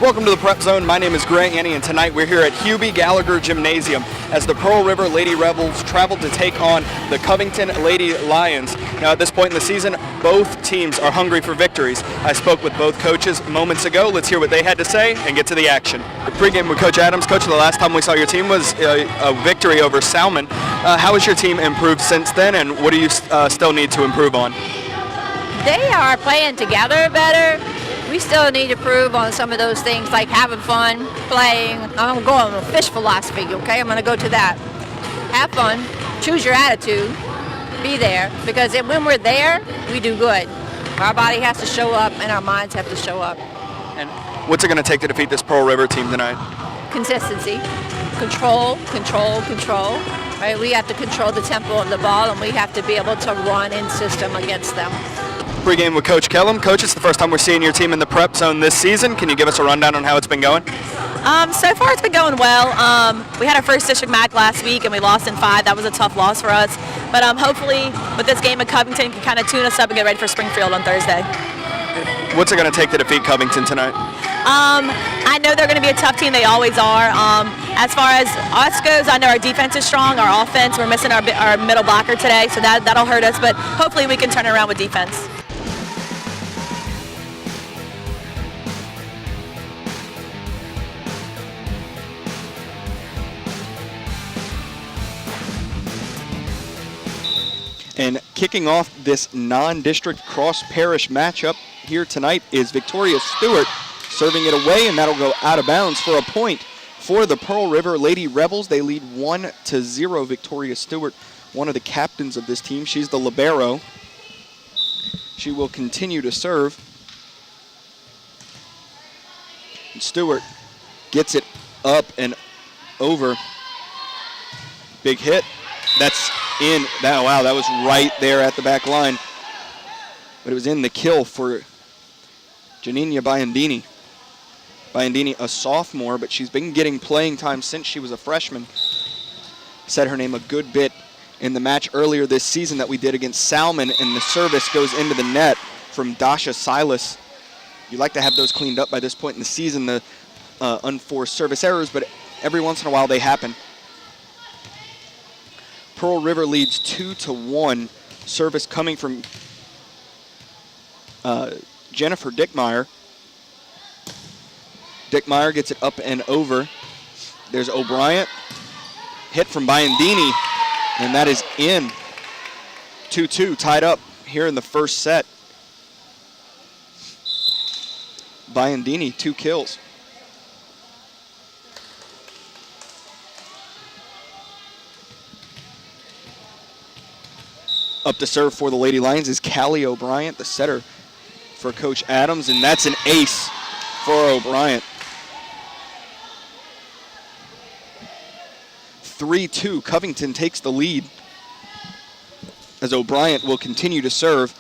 Welcome to the Prep Zone. My name is Grant Yenny, and tonight we're here at Hubie Gallagher Gymnasium as the Pearl River Lady Rebels travel to take on the Covington Lady Lions. Now, at this point in the season, both teams are hungry for victories. I spoke with both coaches moments ago. Let's hear what they had to say and get to the action. Pre-game with Coach Adams. Coach, the last time we saw your team was a victory over Salmon. How has your team improved since then, and what do you still need to improve on? They are playing together better. We still need to improve on some of those things like having fun, playing. I'm going with fish philosophy, okay? I'm going to go to that. Have fun, choose your attitude, be there, because when we're there, we do good. Our body has to show up and our minds have to show up. And what's it going to take to defeat this Pearl River team tonight? Consistency, control. Right? We have to control the tempo of the ball, and we have to be able to run in system against them. Pre-game with Coach Kellum. Coach, it's the first time we're seeing your team in the Prep Zone this season. Can you give us a rundown on how it's been going? So far it's been going well. We had our first district MAC last week and we lost in 5. That was a tough loss for us. But hopefully with this game at Covington, can kind of tune us up and get ready for Springfield on Thursday. What's it going to take to defeat Covington tonight? I know they're going to be a tough team. They always are. As far as us goes, I know our defense is strong. Our offense, we're missing our middle blocker today, so that'll hurt us. But hopefully we can turn it around with defense. And kicking off this non-district cross-parish matchup here tonight is Victoria Stewart serving it away, and that'll go out of bounds for a point for the Pearl River Lady Rebels. They lead 1-0. Victoria Stewart, one of the captains of this team. She's the libero. She will continue to serve. And Stewart gets it up and over. Big hit. That's in. Wow, that was right there at the back line. But it was in the kill for Janina Biandini. Biandini, a sophomore, but she's been getting playing time since she was a freshman. Said her name a good bit in the match earlier this season that we did against Salmon, and the service goes into the net from Dasha Silas. You like to have those cleaned up by this point in the season, the unforced service errors, but every once in a while they happen. Pearl River leads 2-1. Service coming from Jennifer Dickmeyer. Dickmeyer gets it up and over. There's O'Brien. Hit from Biandini, and that is in. 2-2, tied up here in the first set. Biandini, 2 kills. Up to serve for the Lady Lions is Callie O'Brien, the setter for Coach Adams, and that's an ace for O'Brien. 3-2, Covington takes the lead as O'Brien will continue to serve.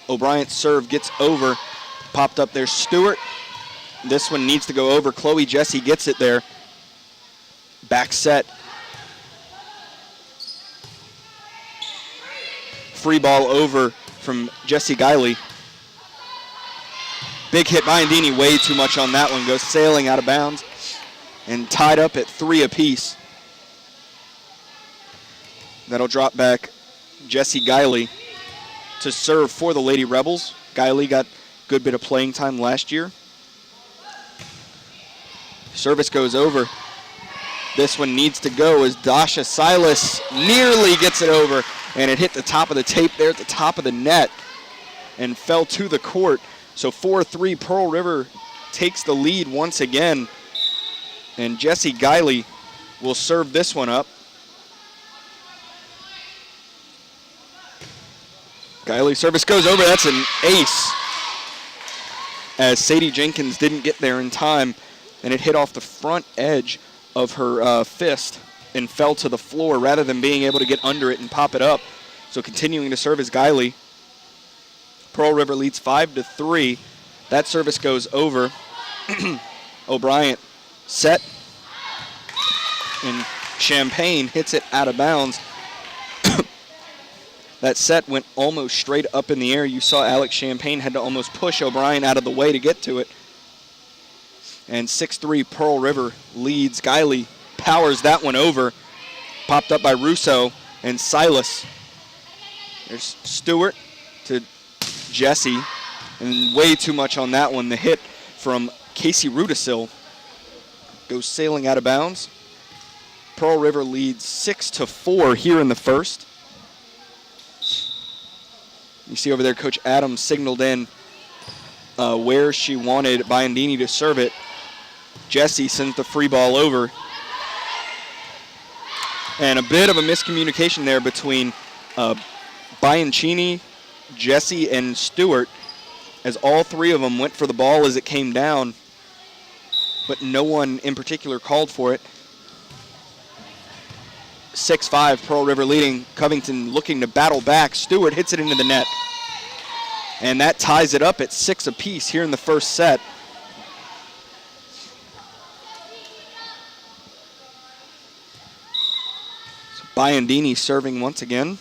O'Brien's serve gets over, popped up there. Stewart, this one needs to go over. Chloe Jesse gets it there. Back set. Free ball over from Jesse Guiley. Big hit, Biandini, way too much on that one. Goes sailing out of bounds and tied up at 3 apiece. That'll drop back Jesse Guiley to serve for the Lady Rebels. Guiley got a good bit of playing time last year. Service goes over. This one needs to go as Dasha Silas nearly gets it over, and it hit the top of the tape there at the top of the net and fell to the court. So 4-3, Pearl River takes the lead once again, and Jesse Guiley will serve this one up. Guiley service goes over. That's an ace, as Sadie Jenkins didn't get there in time, and it hit off the front edge of her fist and fell to the floor rather than being able to get under it and pop it up. So continuing to serve is Guiley. Pearl River leads 5-3. That service goes over. O'Brien set, and Champagne hits it out of bounds. That set went almost straight up in the air. You saw Alex Champagne had to almost push O'Brien out of the way to get to it. And 6-3 Pearl River leads. Guiley powers that one over. Popped up by Russo and Silas. There's Stewart to Jesse. And way too much on that one. The hit from Casey Rudisil goes sailing out of bounds. Pearl River leads 6-4 here in the first. You see over there Coach Adams signaled in where she wanted Biondini to serve it. Jesse sends the free ball over. And a bit of a miscommunication there between Bianchini, Jesse, and Stewart, as all three of them went for the ball as it came down, but no one in particular called for it. 6-5, Pearl River leading. Covington looking to battle back. Stewart hits it into the net. And that ties it up at 6 apiece here in the first set. So Biondini serving once again.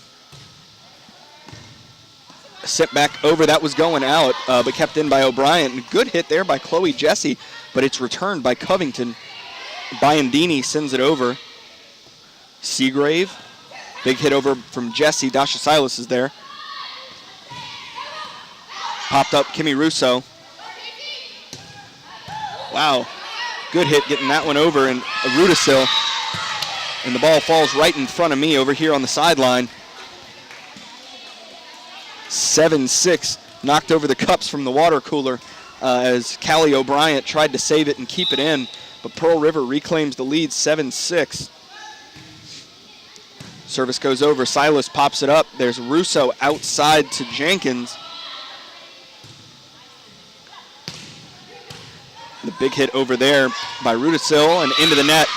Sent back over, that was going out, but kept in by O'Brien. Good hit there by Chloe Jesse, but it's returned by Covington. Biondini sends it over. Seagrave, big hit over from Jesse. Dasha Silas is there. Popped up Kimmy Russo. Wow, good hit getting that one over, and Rudisil. And the ball falls right in front of me over here on the sideline. 7-6, knocked over the cups from the water cooler as Callie O'Brien tried to save it and keep it in, but Pearl River reclaims the lead 7-6. Service goes over, Silas pops it up. There's Russo outside to Jenkins. The big hit over there by Rudisil and into the net.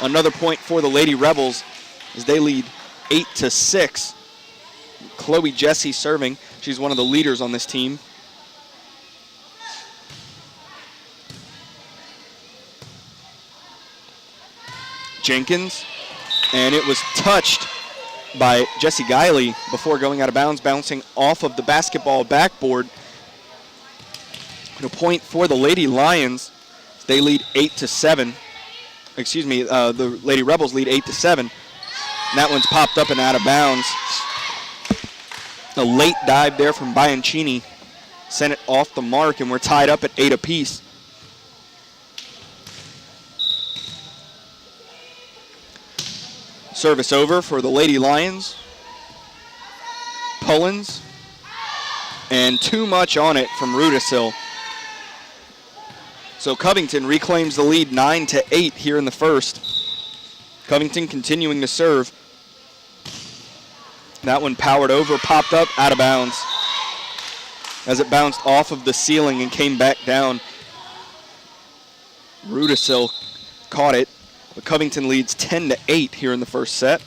Another point for the Lady Rebels as they lead 8-6. Chloe Jesse serving. She's one of the leaders on this team. Jenkins, and it was touched by Jesse Guiley before going out of bounds, bouncing off of the basketball backboard. And a point for the Lady Lions. They lead 8-7. Excuse me, the Lady Rebels lead 8-7. And that one's popped up and out of bounds. A late dive there from Bianchini sent it off the mark, and we're tied up at 8 apiece. Service over for the Lady Lions. Pullins, and too much on it from Rudisil. So Covington reclaims the lead 9-8 here in the first. Covington continuing to serve. That one powered over, popped up, out of bounds as it bounced off of the ceiling and came back down. Rudisil caught it, but Covington leads 10-8 here in the first set.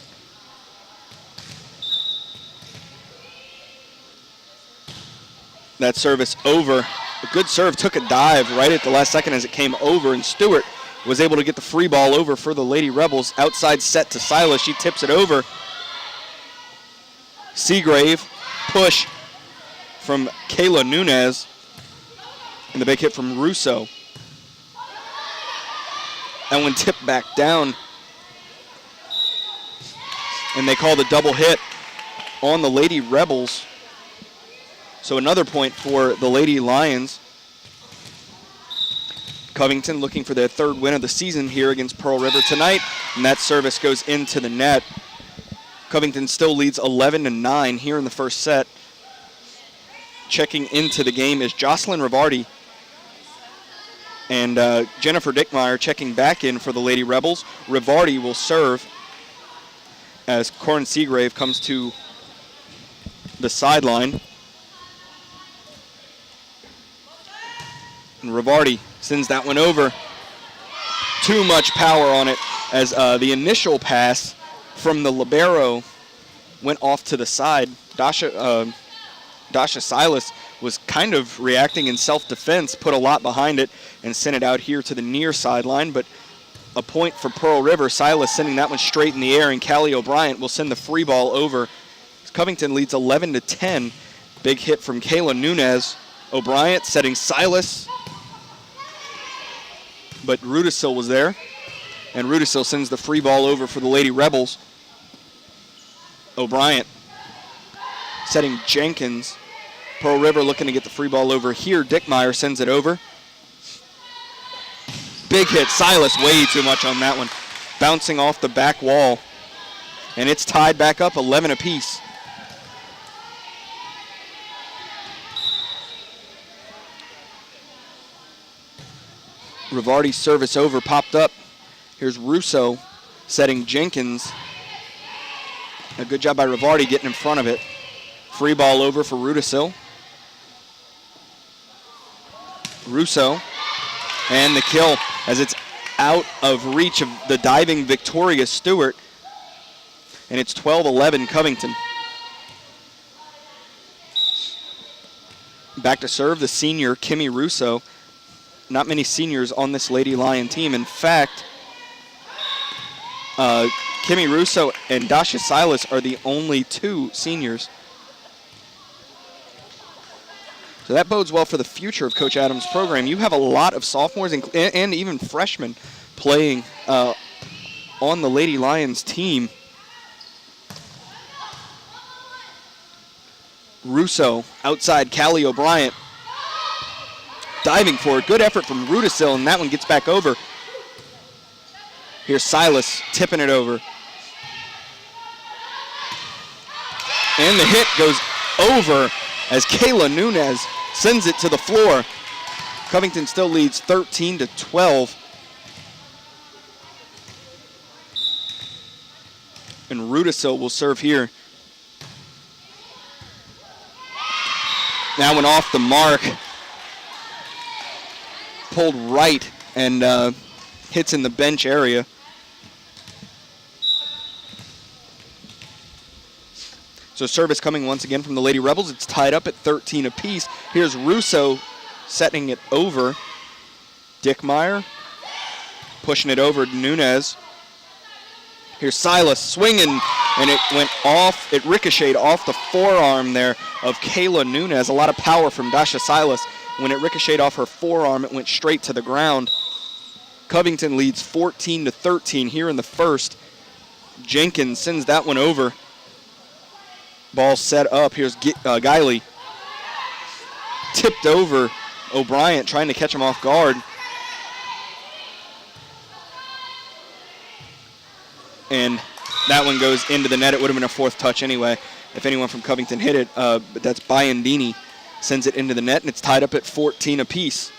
That service over. A good serve, took a dive right at the last second as it came over, and Stewart was able to get the free ball over for the Lady Rebels. Outside set to Silas, she tips it over. Seagrave, push from Kayla Nunez, and the big hit from Russo. That one tipped back down, and they call the double hit on the Lady Rebels. So another point for the Lady Lions. Covington looking for their third win of the season here against Pearl River tonight, and that service goes into the net. Covington still leads 11-9 here in the first set. Checking into the game is Jocelyn Rivardi, and Jennifer Dickmeyer checking back in for the Lady Rebels. Rivardi will serve as Corin Seagrave comes to the sideline. And Rivardi sends that one over. Too much power on it as the initial pass from the libero went off to the side. Dasha Silas was kind of reacting in self-defense, put a lot behind it, and sent it out here to the near sideline. But a point for Pearl River. Silas sending that one straight in the air, and Callie O'Brien will send the free ball over. Covington leads 11-10. Big hit from Kayla Nunez. O'Brien setting Silas. But Rudisil was there. And Rudisil sends the free ball over for the Lady Rebels. O'Brien setting Jenkins. Pearl River looking to get the free ball over here. Dickmeyer sends it over. Big hit. Silas way too much on that one. Bouncing off the back wall. And it's tied back up 11 apiece. Rivardi's service over popped up. Here's Russo setting Jenkins. A good job by Rivardi getting in front of it. Free ball over for Rudisil. Russo and the kill as it's out of reach of the diving Victoria Stewart. And it's 12-11 Covington. Back to serve the senior, Kimmy Russo. Not many seniors on this Lady Lion team. In fact, Kimmy Russo and Dasha Silas are the only two seniors. So that bodes well for the future of Coach Adams' program. You have a lot of sophomores and even freshmen playing on the Lady Lions team. Russo outside Callie O'Brien. Diving for it. Good effort from Rudisil, and that one gets back over. Here's Silas tipping it over. And the hit goes over as Kayla Nunez sends it to the floor. Covington still leads 13-12. And Rudisil will serve here. That one off the mark. Pulled right and hits in the bench area. So service coming once again from the Lady Rebels. It's tied up at 13 apiece. Here's Russo setting it over. Dickmeyer pushing it over to Nunez. Here's Silas swinging, and it went off. It ricocheted off the forearm there of Kayla Nunez. A lot of power from Dasha Silas. When it ricocheted off her forearm, it went straight to the ground. Covington leads 14-13 here in the first. Jenkins sends that one over. Ball set up. Here's Guiley. Tipped over O'Brien, trying to catch him off guard. And that one goes into the net. It would have been a fourth touch anyway if anyone from Covington hit it. But that's Biandini. Sends it into the net, and it's tied up at 14 apiece.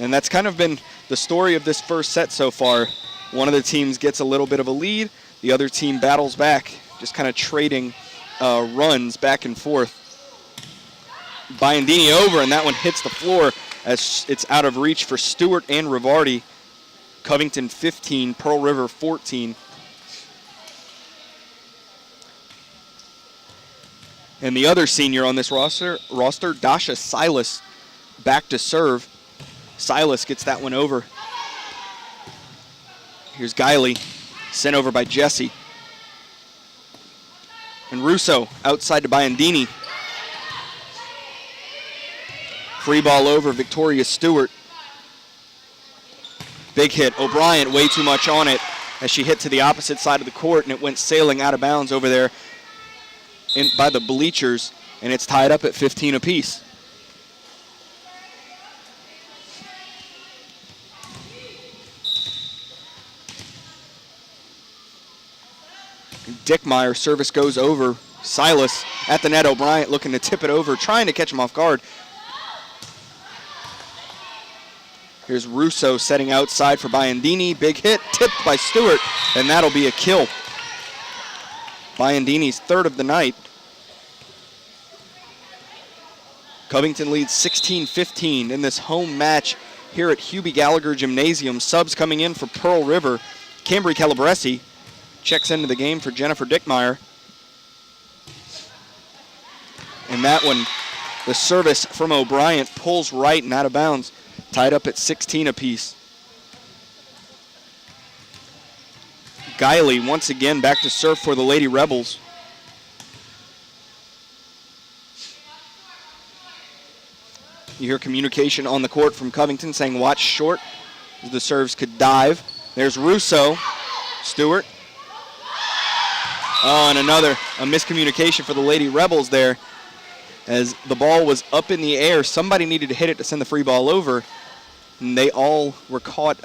And that's kind of been the story of this first set so far. One of the teams gets a little bit of a lead. The other team battles back, just kind of trading runs back and forth. Biandini over, and that one hits the floor as it's out of reach for Stewart and Rivardi. Covington 15, Pearl River 14. And the other senior on this roster, Dasha Silas, back to serve. Silas gets that one over. Here's Guiley, sent over by Jesse. And Russo outside to Biandini. Free ball over, Victoria Stewart. Big hit. O'Brien way too much on it as she hit to the opposite side of the court, and it went sailing out of bounds over there by the bleachers, and it's tied up at 15 apiece. Dickmeyer service goes over. Silas at the net. O'Brien looking to tip it over, trying to catch him off guard. Here's Russo setting outside for Biandini. Big hit, tipped by Stewart, and that'll be a kill. Biandini's third of the night. Covington leads 16-15 in this home match here at Hubie Gallagher Gymnasium. Subs coming in for Pearl River. Cambry Calabresi checks into the game for Jennifer Dickmeyer. And that one, the service from O'Brien pulls right and out of bounds. Tied up at 16 apiece. Guiley once again back to serve for the Lady Rebels. You hear communication on the court from Covington saying watch short as the serves could dive. There's Russo. Stewart. Oh, and a miscommunication for the Lady Rebels there as the ball was up in the air. Somebody needed to hit it to send the free ball over, and they all were caught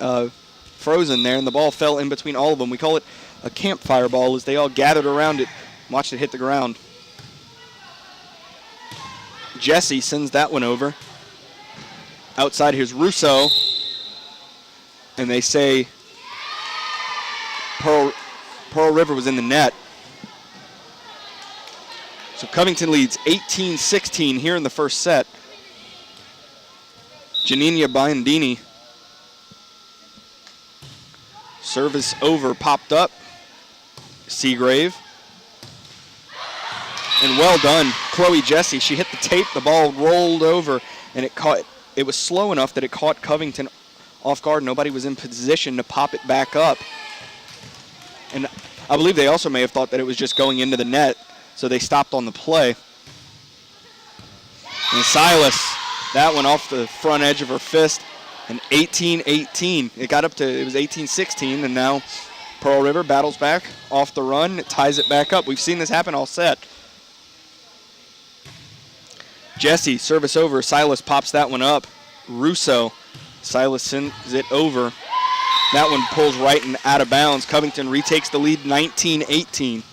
frozen there, and the ball fell in between all of them. We call it a campfire ball as they all gathered around it, watched it hit the ground. Jesse sends that one over. Outside, here's Russo, and they say Pearl River was in the net. So Covington leads 18-16 here in the first set. Janina Biondini. Service over, popped up. Seagrave. And well done, Chloe Jesse. She hit the tape, the ball rolled over, and it was slow enough that it caught Covington off guard. Nobody was in position to pop it back up. And I believe they also may have thought that it was just going into the net, so they stopped on the play. And Silas, that one off the front edge of her fist, and 18-18. It was 18-16, and now Pearl River battles back off the run. It ties it back up. We've seen this happen all set. Jesse, service over. Silas pops that one up. Russo, Silas sends it over. That one pulls right and out of bounds. Covington retakes the lead 19-18.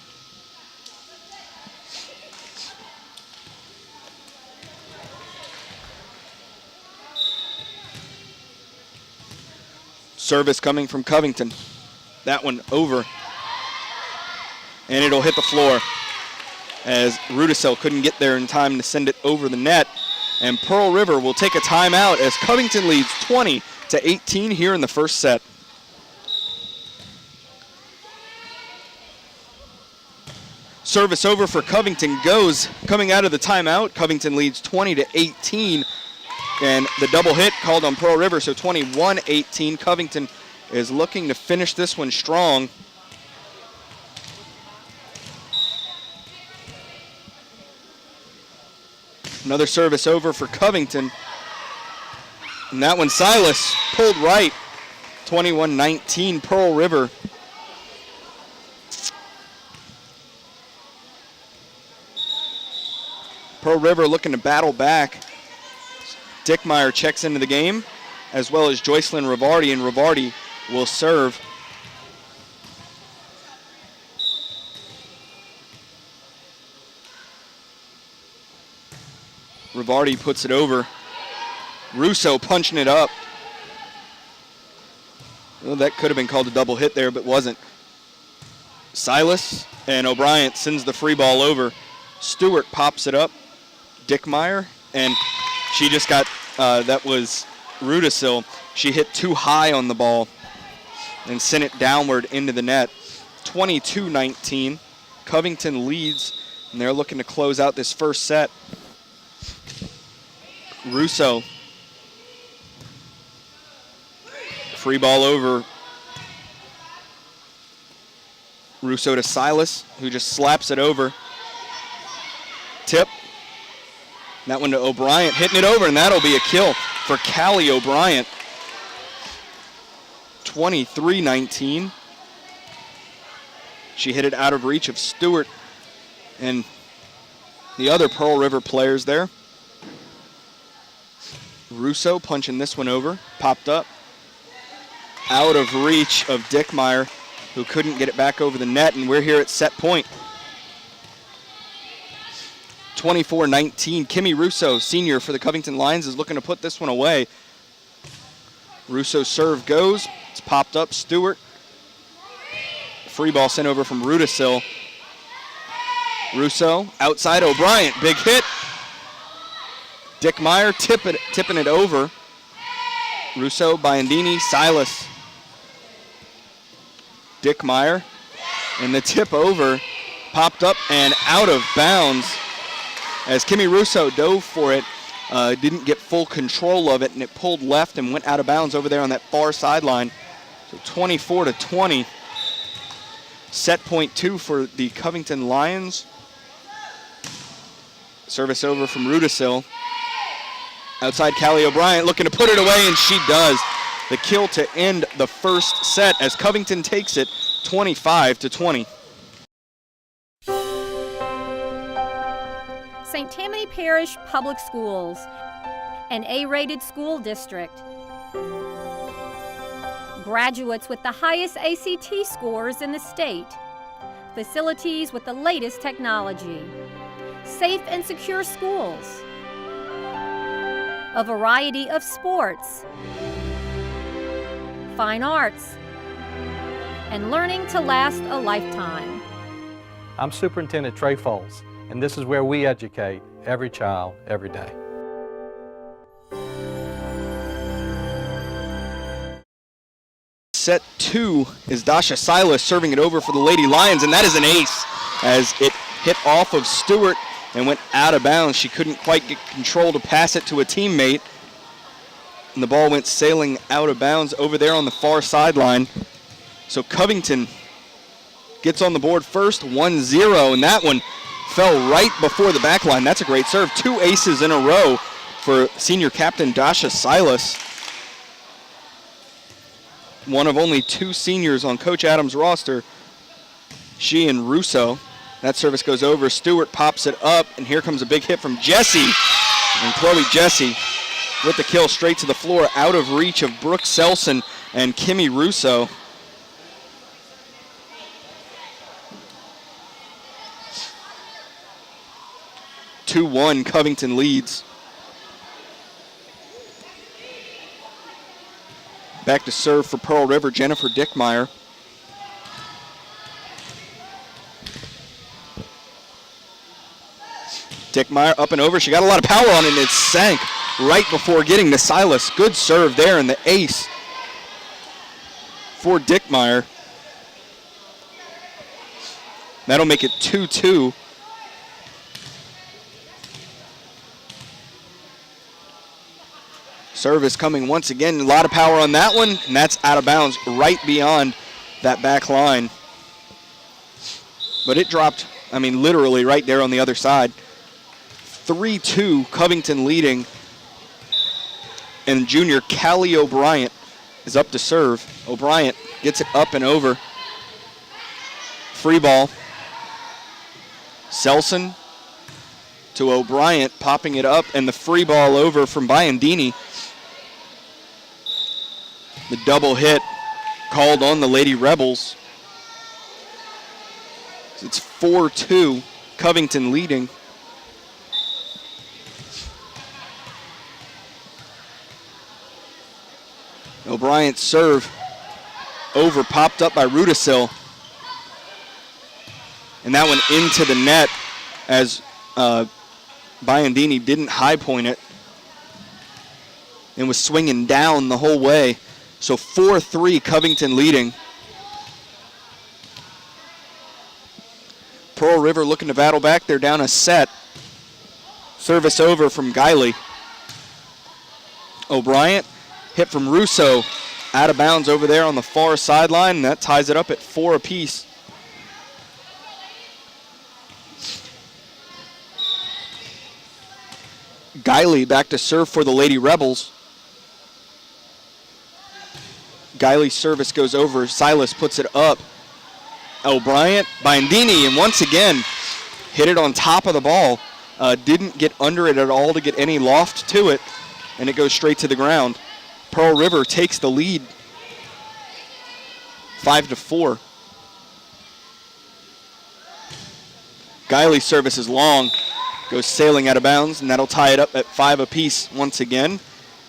Service coming from Covington. That one over. And it'll hit the floor as Rudisell couldn't get there in time to send it over the net. And Pearl River will take a timeout as Covington leads 20-18 here in the first set. Service over for Covington goes coming out of the timeout. Covington leads 20-18. And the double hit called on Pearl River, so 21-18. Covington is looking to finish this one strong. Another service over for Covington. And that one, Silas pulled right. 21-19, Pearl River. Pearl River looking to battle back. Dickmeyer checks into the game, as well as Joycelyn Rivardi, and Rivardi will serve. Rivardi puts it over. Russo punching it up. Well, that could have been called a double hit there, but wasn't. Silas and O'Brien sends the free ball over. Stewart pops it up. Dickmeyer, and she just got, that was Rudisill. She hit too high on the ball and sent it downward into the net. 22-19. Covington leads, and they're looking to close out this first set. Russo. Free ball over. Russo to Silas, who just slaps it over. Tip. That one to O'Brien, hitting it over, and that'll be a kill for Callie O'Brien. 23-19. She hit it out of reach of Stewart and the other Pearl River players there. Russo punching this one over, popped up. Out of reach of Dickmeyer, who couldn't get it back over the net, and we're here at set point. 24-19, Kimmy Russo, senior for the Covington Lions, is looking to put this one away. Russo's serve goes, it's popped up, Stewart. Free ball sent over from Rudisill. Russo, outside O'Brien, big hit. Dickmeyer tipping it over. Russo, Biondini, Silas. Dickmeyer, and the tip over, popped up and out of bounds. As Kimmy Russo dove for it, didn't get full control of it, and it pulled left and went out of bounds over there on that far sideline. So 24-20. set point 2 for the Covington Lions. Service over from Rudisil. Outside Callie O'Brien looking to put it away, and she does. The kill to end the first set as Covington takes it 25-20. St. Tammany Parish Public Schools, an A-rated school district. Graduates with the highest ACT scores in the state. Facilities with the latest technology. Safe and secure schools. A variety of sports. Fine arts. And learning to last a lifetime. I'm Superintendent Trey Foles, and this is where we educate every child, every day. Set 2 is Dasha Silas serving it over for the Lady Lions, and that is an ace as it hit off of Stewart and went out of bounds. She couldn't quite get control to pass it to a teammate, and the ball went sailing out of bounds over there on the far sideline. So Covington gets on the board first, 1-0, and that one fell right before the back line. That's a great serve. 2 aces in a row for senior captain Dasha Silas. One of only 2 seniors on Coach Adams' roster, she and Russo. That service goes over. Stewart pops it up, and here comes a big hit from Jesse. And Chloe Jesse with the kill straight to the floor, out of reach of Brooke Selson and Kimmy Russo. (2-1) Covington leads. Back to serve for Pearl River, Jennifer Dickmeyer. Dickmeyer up and over. She got a lot of power on it, and it sank right before getting to Silas. Good serve there, and the ace for Dickmeyer. That'll make it 2-2. Service coming once again. A lot of power on that one, and that's out of bounds right beyond that back line. But it dropped, I mean, literally right there on the other side. 3-2, Covington leading. And junior Callie O'Brien is up to serve. O'Brien gets it up and over. Free ball. Selson to O'Brien, popping it up, and the free ball over from Biandini. The double hit called on the Lady Rebels. It's 4-2, Covington leading. O'Brien's serve over, popped up by Rudisil. And that one into the net as Biandini didn't high point it and was swinging down the whole way. So 4-3, Covington leading. Pearl River looking to battle back. They're down a set. Service over from Guiley. O'Brien, hit from Russo. Out of bounds over there on the far sideline, and that ties it up at 4 apiece. Guiley back to serve for the Lady Rebels. Guiley's service goes over. Silas puts it up. O'Brien, Biandini, and once again, hit it on top of the ball. Didn't get under it at all to get any loft to it, and it goes straight to the ground. Pearl River takes the lead, 5-4. Guiley's service is long, goes sailing out of bounds, and that'll tie it up at 5 apiece once again.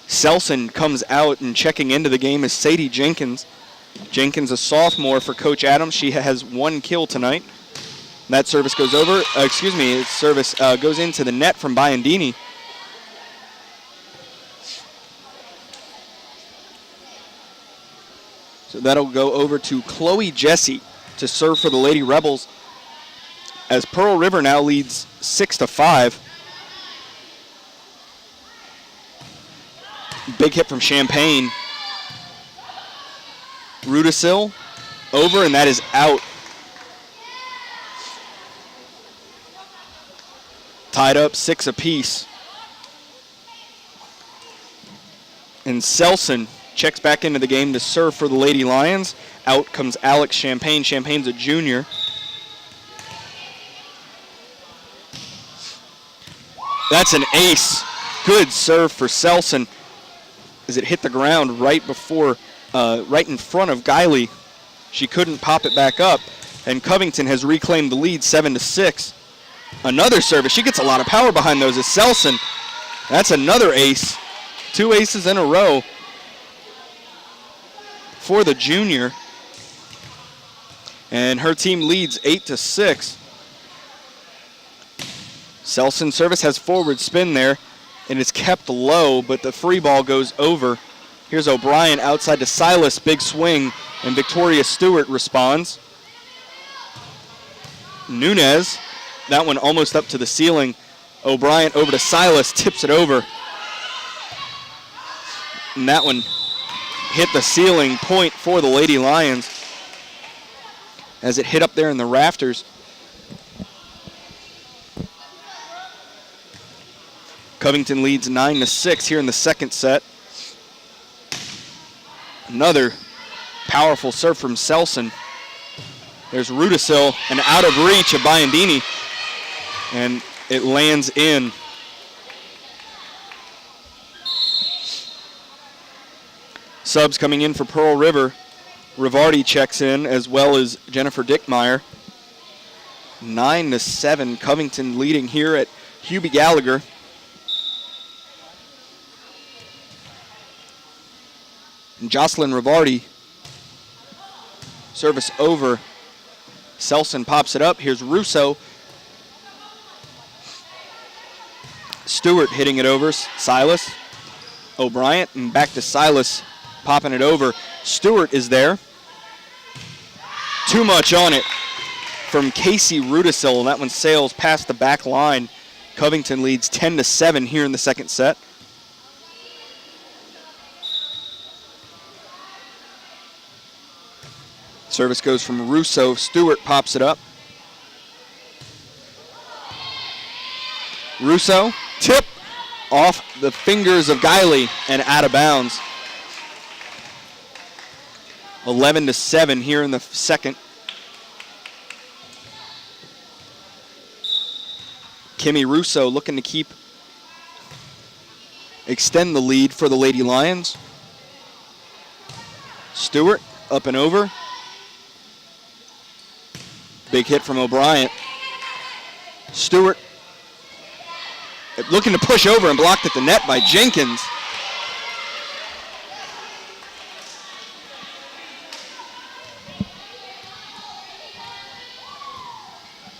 Selson comes out, and checking into the game is Sadie Jenkins. Jenkins, a sophomore for Coach Adams. She has 1 kill tonight. That service goes over, service goes into the net from Biandini. So that'll go over to Chloe Jesse to serve for the Lady Rebels, as Pearl River now leads 6-5. Big hit from Champagne. Rudisil over, and that is out. tied up 6 apiece. And Selson checks back into the game to serve for the Lady Lions. Out comes Alex Champagne. Champagne's a junior. That's an ace. Good serve for Selson as it hit the ground right in front of Guiley. She couldn't pop it back up, and Covington has reclaimed the lead 7-6. Another service. She gets a lot of power behind those as Selson. That's another ace. 2 aces in a row for the junior. And her team leads 8-6. Selson service has forward spin there, and it's kept low, but the free ball goes over. Here's O'Brien outside to Silas, big swing, and Victoria Stewart responds. Nunez, that one almost up to the ceiling. O'Brien over to Silas, tips it over. And that one hit the ceiling, point for the Lady Lions as it hit up there in the rafters. Covington leads 9-6 here in the second set. Another powerful serve from Selson. There's Rudisil, and out of reach of Biondini, and it lands in. Subs coming in for Pearl River. Rivardi checks in, as well as Jennifer Dickmeyer. 9-7, Covington leading here at Hubie Gallagher. And Jocelyn Rivardi, service over. Selson pops it up. Here's Russo. Stewart hitting it over. Silas. O'Brien, and back to Silas, popping it over. Stewart is there. Too much on it from Casey Rudisil. That one sails past the back line. Covington leads 10-7 here in the second set. Service goes from Russo. Stewart pops it up. Russo, tip off the fingers of Guiley and out of bounds. 11-7 here in the second. Kimmy Russo looking to extend the lead for the Lady Lions. Stewart up and over. Big hit from O'Brien. Stewart looking to push over and blocked at the net by Jenkins.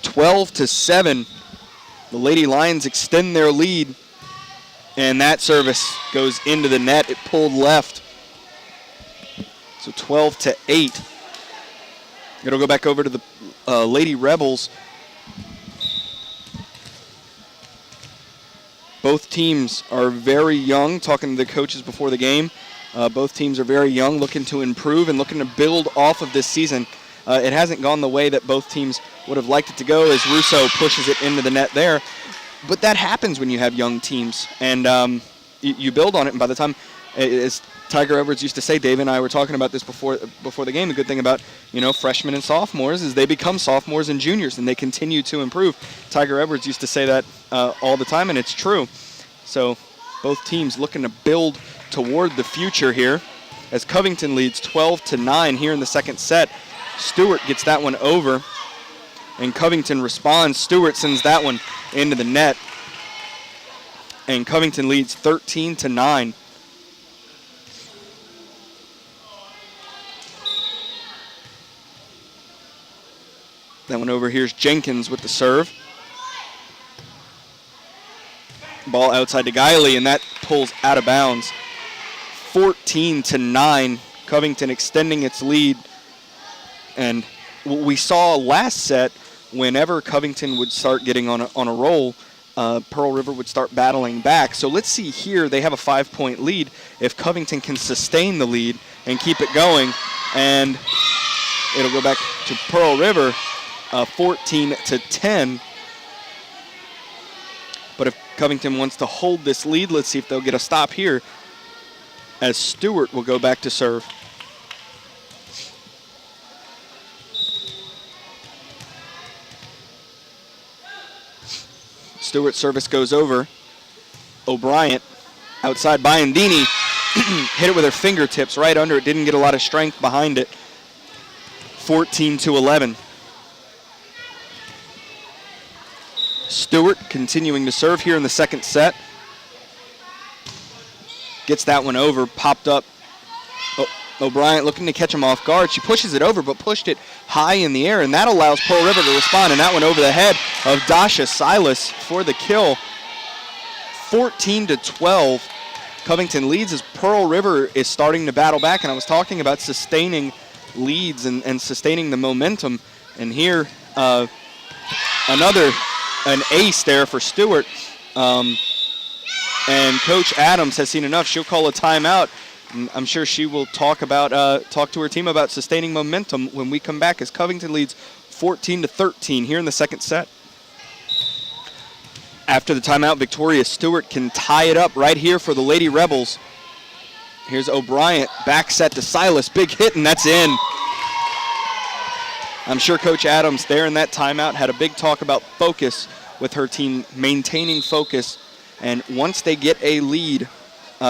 (12-7). The Lady Lions extend their lead, and that service goes into the net. It pulled left. So 12-8. It'll go back over to the Lady Rebels. Both teams are very young. Talking to the coaches before the game, both teams are very young, looking to improve and looking to build off of this season. It hasn't gone the way that both teams would have liked it to go as Russo pushes it into the net there. But that happens when you have young teams, and you build on it. And by the time, as Tiger Edwards used to say, Dave and I were talking about this before the game, the good thing about freshmen and sophomores is they become sophomores and juniors, and they continue to improve. Tiger Edwards used to say that all the time, and it's true. So both teams looking to build toward the future here as Covington leads 12-9 here in the second set. Stewart gets that one over, and Covington responds. Stewart sends that one into the net, and Covington leads 13-9. That one over. Here's Jenkins with the serve. Ball outside to Guiley, and that pulls out of bounds. 14-9. Covington extending its lead. And we saw last set, whenever Covington would start getting on a roll, Pearl River would start battling back. So let's see here. They have a 5-point lead. If Covington can sustain the lead and keep it going, and it'll go back to Pearl River, 14-10. But if Covington wants to hold this lead, let's see if they'll get a stop here, as Stewart will go back to serve. Stewart's service goes over. O'Brien outside Biondini hit it with her fingertips right under it. Didn't get a lot of strength behind it. 14-11. Stewart continuing to serve here in the second set. Gets that one over, popped up. O'Brien looking to catch him off guard. She pushes it over, but pushed it high in the air, and that allows Pearl River to respond, and that one over the head of Dasha Silas for the kill. 14-12. Covington leads as Pearl River is starting to battle back, and I was talking about sustaining leads and sustaining the momentum. And here, an ace there for Stewart. And Coach Adams has seen enough. She'll call a timeout. I'm sure she will talk to her team about sustaining momentum when we come back, as Covington leads 14-13 here in the second set. After the timeout, Victoria Stewart can tie it up right here for the Lady Rebels. Here's O'Brien, back set to Silas, big hit, and that's in. I'm sure Coach Adams there in that timeout had a big talk about focus with her team, maintaining focus, and once they get a lead,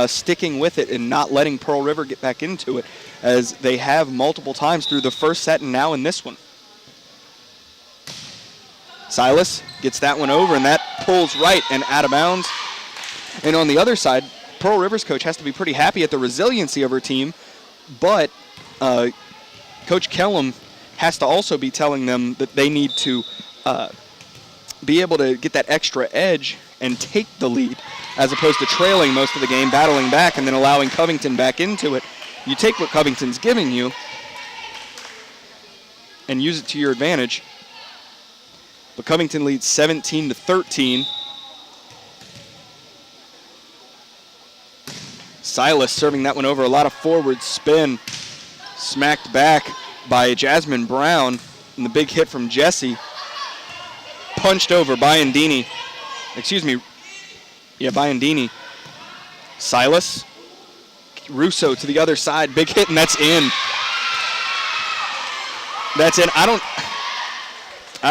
sticking with it and not letting Pearl River get back into it, as they have multiple times through the first set and now in this one. Silas gets that one over, and that pulls right and out of bounds. And on the other side, Pearl River's coach has to be pretty happy at the resiliency of her team, but Coach Kellum has to also be telling them that they need to be able to get that extra edge and take the lead, as opposed to trailing most of the game, battling back, and then allowing Covington back into it. You take what Covington's giving you and use it to your advantage. But Covington leads 17-13. Silas serving that one over, a lot of forward spin. Smacked back by Jasmine Brown, and the big hit from Jessie. Punched over Biondini. Biondini. Silas. Russo to the other side, big hit, and that's in. That's in. I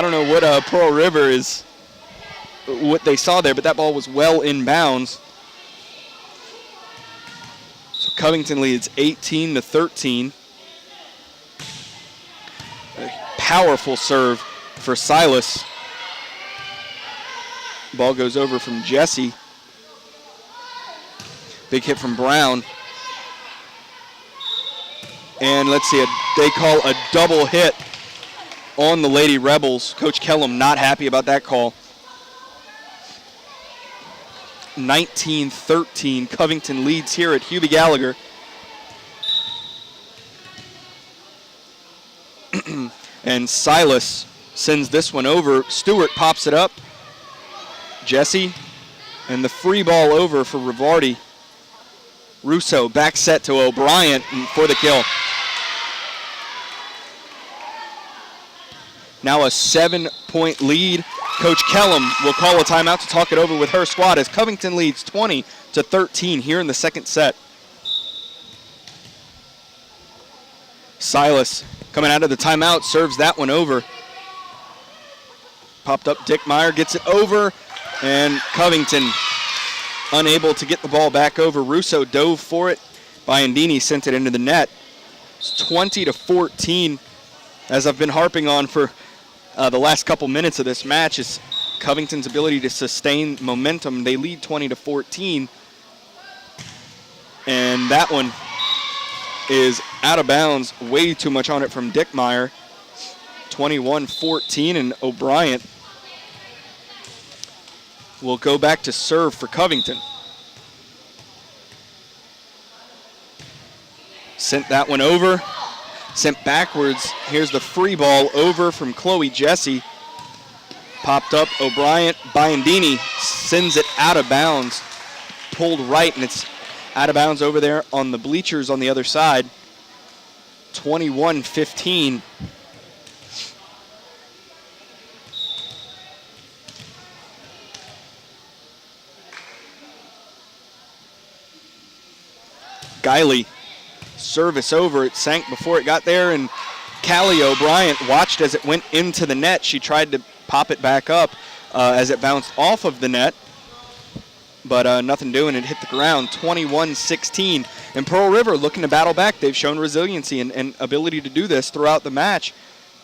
don't know what Pearl River is, what they saw there, but that ball was well in bounds. So Covington leads 18-13. A powerful serve for Silas. Ball goes over from Jessie. Big hit from Brown. And let's see, they call a double hit on the Lady Rebels. Coach Kellum not happy about that call. 19-13, Covington leads here at Hubie Gallagher. And Silas sends this one over. Stewart pops it up. Jessie, and the free ball over for Rivardi. Russo back set to O'Brien for the kill. Now a 7-point lead. Coach Kellum will call a timeout to talk it over with her squad, as Covington leads 20-13 here in the second set. Silas coming out of the timeout, serves that one over. Popped up Dickmeyer, gets it over, and Covington unable to get the ball back over. Russo dove for it. Biondini sent it into the net. It's 20-14. As I've been harping on for the last couple minutes of this match, is Covington's ability to sustain momentum. They lead 20-14. And that one is out of bounds. Way too much on it from Dickmeyer. 21-14, and O'Brien will go back to serve for Covington. Sent that one over. Sent backwards. Here's the free ball over from Chloe Jessie. Popped up O'Brien. Biondini sends it out of bounds. Pulled right, and it's out of bounds over there on the bleachers on the other side. 21-15. Guiley, service over. It sank before it got there, and Callie O'Brien watched as it went into the net. She tried to pop it back up as it bounced off of the net, but nothing doing. It hit the ground, 21-16. And Pearl River looking to battle back. They've shown resiliency and ability to do this throughout the match.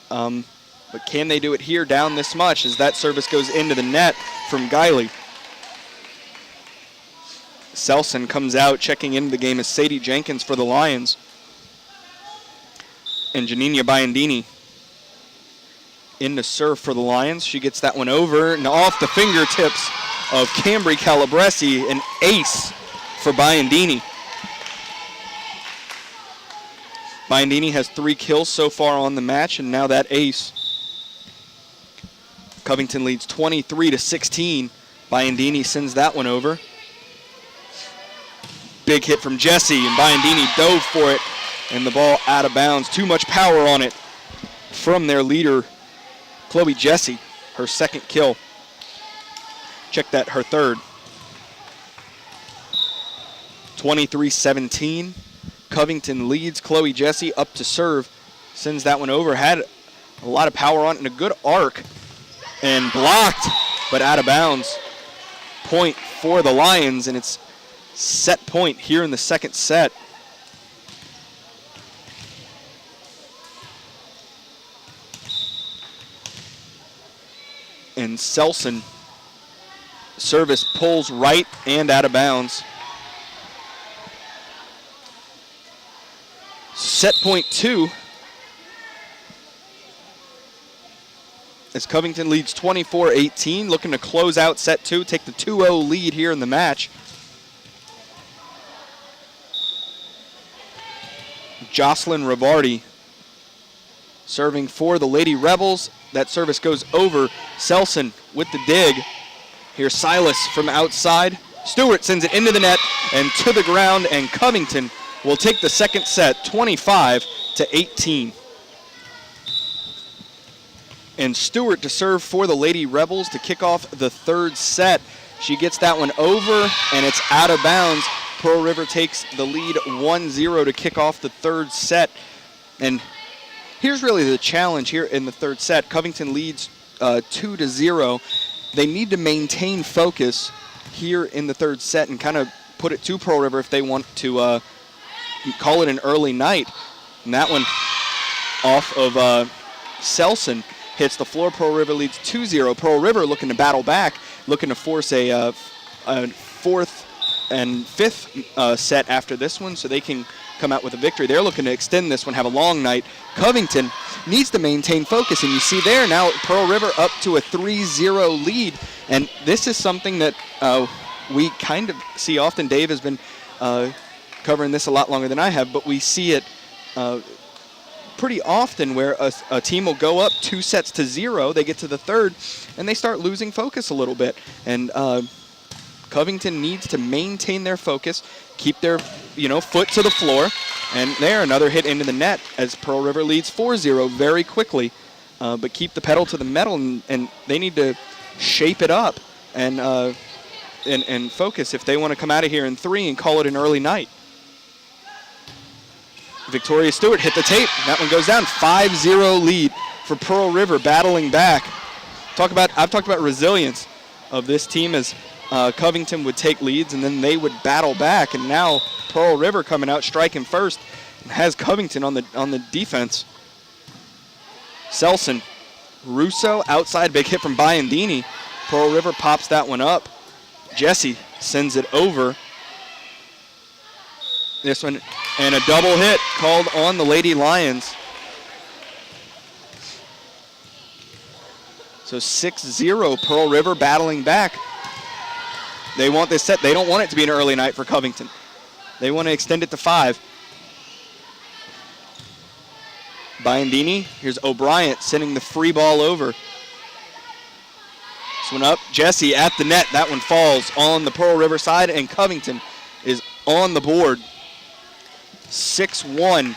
But can they do it here down this much as that service goes into the net from Guiley? Selson comes out, checking into the game as Sadie Jenkins for the Lions. And Janina Biondini in to serve for the Lions. She gets that one over and off the fingertips of Cambry Calabresi, an ace for Biondini. Biondini has 3 kills so far on the match, and now that ace. Covington leads 23-16. Biondini sends that one over. Big hit from Jesse, and Biondini dove for it, and the ball out of bounds. Too much power on it from their leader, Chloe Jesse, her 2nd kill. Check that, her 3rd. 23-17. Covington leads. Chloe Jesse up to serve. Sends that one over. Had a lot of power on it and a good arc. And blocked, but out of bounds. Point for the Lions, and it's set point here in the 2nd set. And Selson service pulls right and out of bounds. Set point 2. As Covington leads 24-18, looking to close out set 2, take the 2-0 lead here in the match. Jocelyn Rivardi serving for the Lady Rebels. That service goes over. Selson with the dig. Here's Silas from outside. Stewart sends it into the net and to the ground, and Covington will take the 2nd set, 25-18. And Stewart to serve for the Lady Rebels to kick off the 3rd set. She gets that one over, and it's out of bounds. Pearl River takes the lead 1-0 to kick off the 3rd set. And here's really the challenge here in the 3rd set. Covington leads 2-0. They need to maintain focus here in the 3rd set and kind of put it to Pearl River if they want to call it an early night. And that one off of Selson hits the floor. Pearl River leads 2-0. Pearl River looking to battle back, looking to force a 4th and 5th set after this one so they can come out with a victory. They're looking to extend this one, have a long night. Covington needs to maintain focus, and you see there now Pearl River up to a 3-0 lead, and this is something that we kind of see often. Dave has been covering this a lot longer than I have, but we see it pretty often where a team will go up 2-0. They get to the 3rd, and they start losing focus a little bit. And Covington needs to maintain their focus, keep their foot to the floor. And there, another hit into the net as Pearl River leads 4-0 very quickly. But keep the pedal to the metal, and they need to shape it up and focus if they want to come out of here in 3 and call it an early night. Victoria Stewart hit the tape. That one goes down. 5-0 lead for Pearl River battling back. I've talked about resilience of this team as Covington would take leads and then they would battle back. And now Pearl River coming out striking first and has Covington on the defense. Selson, Russo outside, big hit from Biondini. Pearl River pops that one up. Jesse sends it over. This one, and a double hit called on the Lady Lions. So 6-0, Pearl River battling back. They want this set. They don't want it to be an early night for Covington. They want to extend it to 5. Biondini, here's O'Brien sending the free ball over. This one up, Jesse at the net. That one falls on the Pearl River side, and Covington is on the board. 6-1,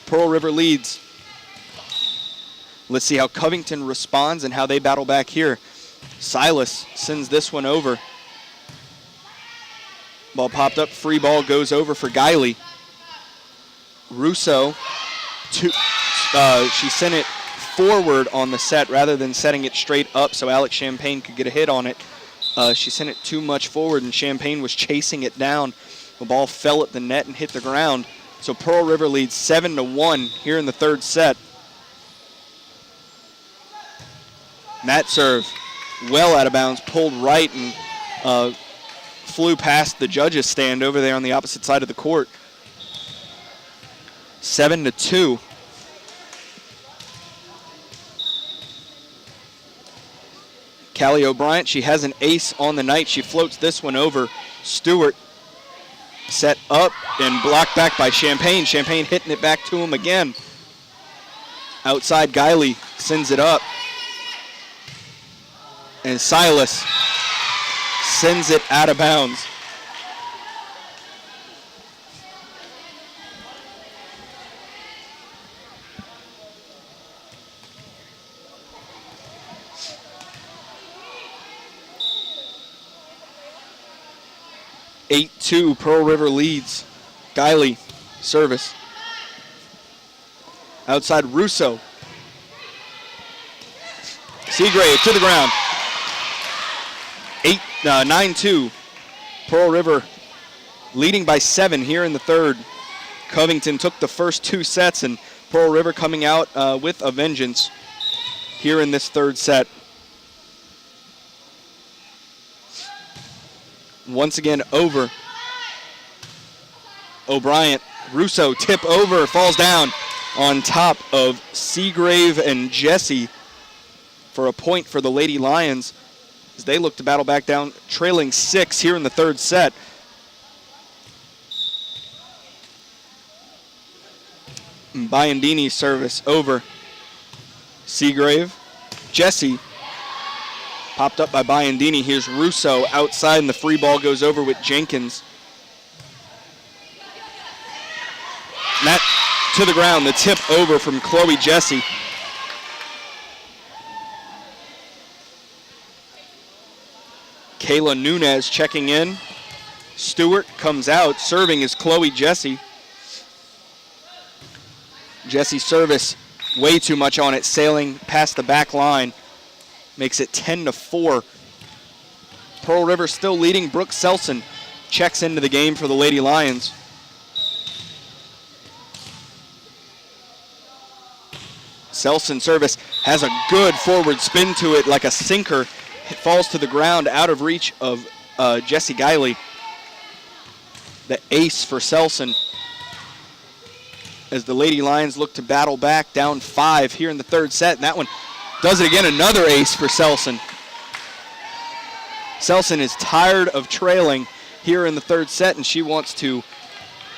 Pearl River leads. Let's see how Covington responds and how they battle back here. Silas sends this one over. Ball popped up, free ball goes over for Guiley. Russo, she sent it forward on the set rather than setting it straight up so Alex Champagne could get a hit on it. She sent it too much forward and Champagne was chasing it down. The ball fell at the net and hit the ground. So Pearl River leads 7-1 here in the third set. That serve well out of bounds, pulled right and flew past the judges' stand over there on the opposite side of the court. 7-2. Callie O'Brien, she has an ace on the night. She floats this one over. Stewart set up and blocked back by Champagne. Champagne hitting it back to him again. Outside, Guiley sends it up. And Silas sends it out of bounds. (8-2) Pearl River leads. Guiley, service. Outside, Russo. Seagrave to the ground. 9-2. Pearl River leading by 7 here in the third. Covington took the first 2 sets, and Pearl River coming out with a vengeance here in this third set. Once again over. O'Brien, Russo, tip over, falls down on top of Seagrave and Jesse for a point for the Lady Lions as they look to battle back down, trailing 6 here in the third set. Biondini service over. Seagrave, Jesse, popped up by Biondini. Here's Russo outside, and the free ball goes over with Jenkins. And that to the ground, the tip over from Chloe Jesse. Kayla Nunez checking in. Stewart comes out. Serving is Chloe Jesse. Jesse's service, way too much on it, sailing past the back line. Makes it 10-4. Pearl River still leading. Brooke Selson checks into the game for the Lady Lions. Selson service has a good forward spin to it like a sinker. It falls to the ground out of reach of Jesse Guiley. The ace for Selson as the Lady Lions look to battle back down 5 here in the third set. And that one does it again, another ace for Selson. Selson is tired of trailing here in the third set, and she wants to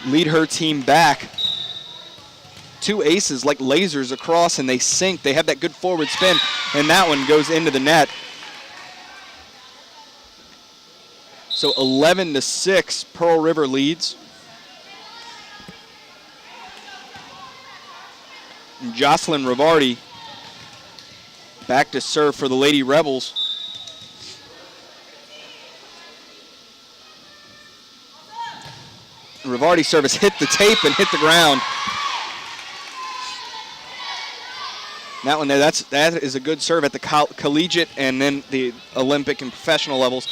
lead her team back. 2 aces like lasers across, and they sink. They have that good forward spin, and that one goes into the net. So 11-6, Pearl River leads. And Jocelyn Rivardi back to serve for the Lady Rebels. Rivardi service hit the tape and hit the ground. That one there, that is a good serve at the collegiate and then the Olympic and professional levels.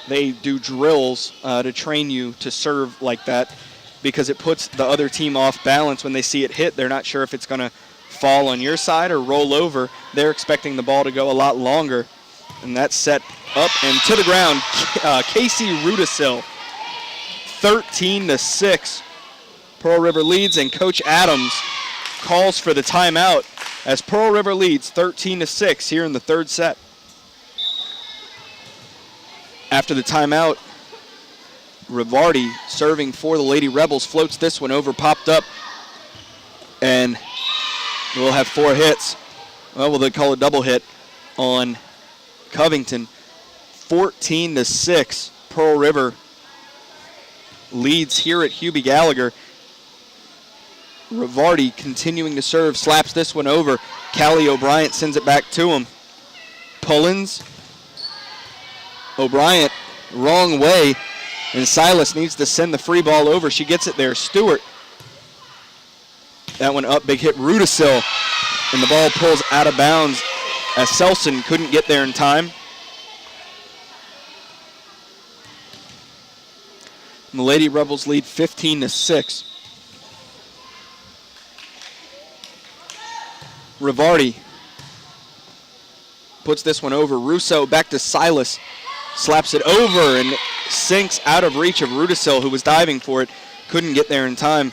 They do drills to train you to serve like that because it puts the other team off balance when they see it hit. They're not sure if it's going to fall on your side or roll over. They're expecting the ball to go a lot longer. And that's set up and to the ground. Casey Rudisil, 13-6. Pearl River leads, and Coach Adams calls for the timeout as Pearl River leads 13-6 here in the third set. After the timeout, Rivardi serving for the Lady Rebels floats this one over, popped up, and we'll have 4 hits. Well, they call a double hit on Covington. 14-6, Pearl River leads here at Hubie Gallagher. Rivardi continuing to serve, slaps this one over. Callie O'Brien sends it back to him. Pullins, O'Brien, wrong way, And Silas needs to send the free ball over. She gets it there. Stewart. That one up, big hit. Rudisil. And the ball pulls out of bounds as Selson couldn't get there in time. And the Lady Rebels lead 15-6. Rivardi puts this one over. Russo back to Silas. Slaps it over and sinks out of reach of Rudisil, who was diving for it. Couldn't get there in time.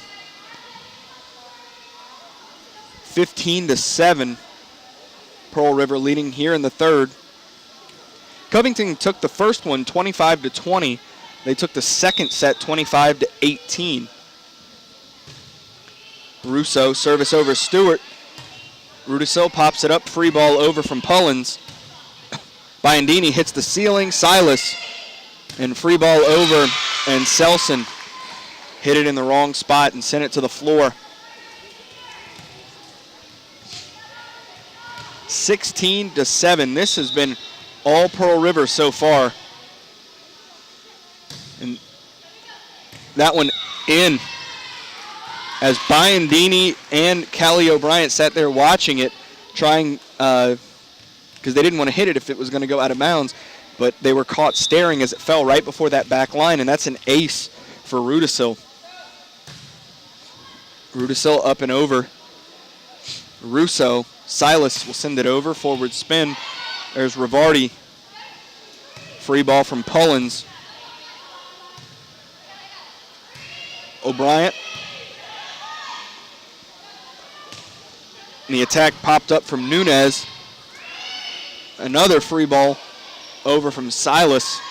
15-7. Pearl River leading here in the third. Covington took the first one 25-20. They took the second set 25-18. Russo, service over Stewart. Rudisil pops it up, free ball over from Pullins. Biondini hits the ceiling, Silas, and free ball over, and Selson hit it in the wrong spot and sent it to the floor. 16-7. This has been all Pearl River so far. And that one in, as Biondini and Callie O'Brien sat there watching it, trying, because they didn't want to hit it if it was going to go out of bounds, but they were caught staring as it fell right before that back line, and that's an ace for Rudisil. Rudisil up and over. Russo, Silas will send it over, forward spin. There's Rivardi. Free ball from Pullins. O'Brien. And the attack popped up from Nunez. Another free ball over from Silas.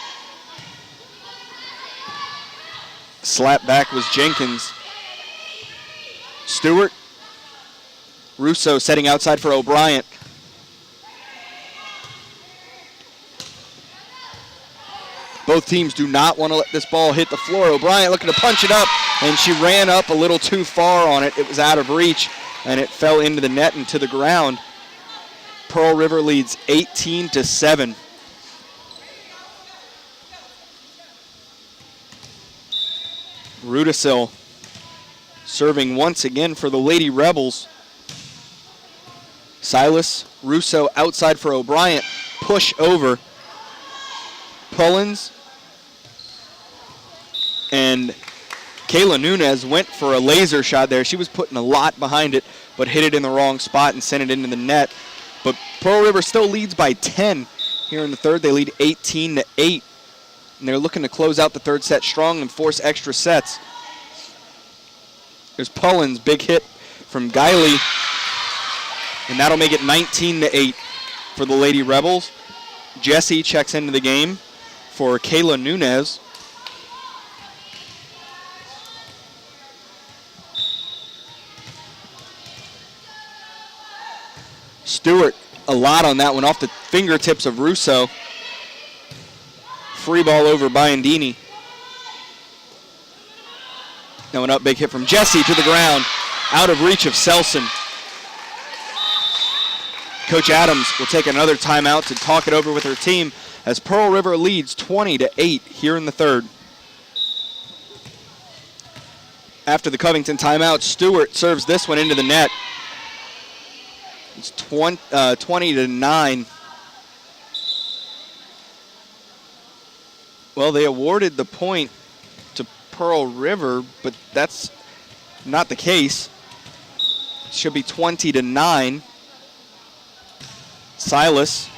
Slap back was Jenkins. Stewart. Russo setting outside for O'Brien. Both teams do not want to let this ball hit the floor. O'Brien looking to punch it up, and she ran up a little too far on it. It was out of reach, and it fell into the net and to the ground. Pearl River leads 18-7. Rudisil serving once again for the Lady Rebels. Silas, Russo outside for O'Brien. Push over. Pullins. And Kayla Nunez went for a laser shot there. She was putting a lot behind it, but hit it in the wrong spot and sent it into the net. But Pearl River still leads by 10 here in the third. They lead 18-8. And they're looking to close out the third set strong and force extra sets. There's Pullins, big hit from Guiley. And that'll make it 19-8 for the Lady Rebels. Jesse checks into the game for Kayla Nunez. Stewart, a lot on that one off the fingertips of Russo. Free ball over Biondini. That one up, big hit from Jesse to the ground. Out of reach of Selson. Coach Adams will take another timeout to talk it over with her team as Pearl River leads 20-8 here in the third. After the Covington timeout, Stewart serves this one into the net. It's 20-9. Well, they awarded the point to Pearl River, but that's not the case. It should be 20-9. Silas,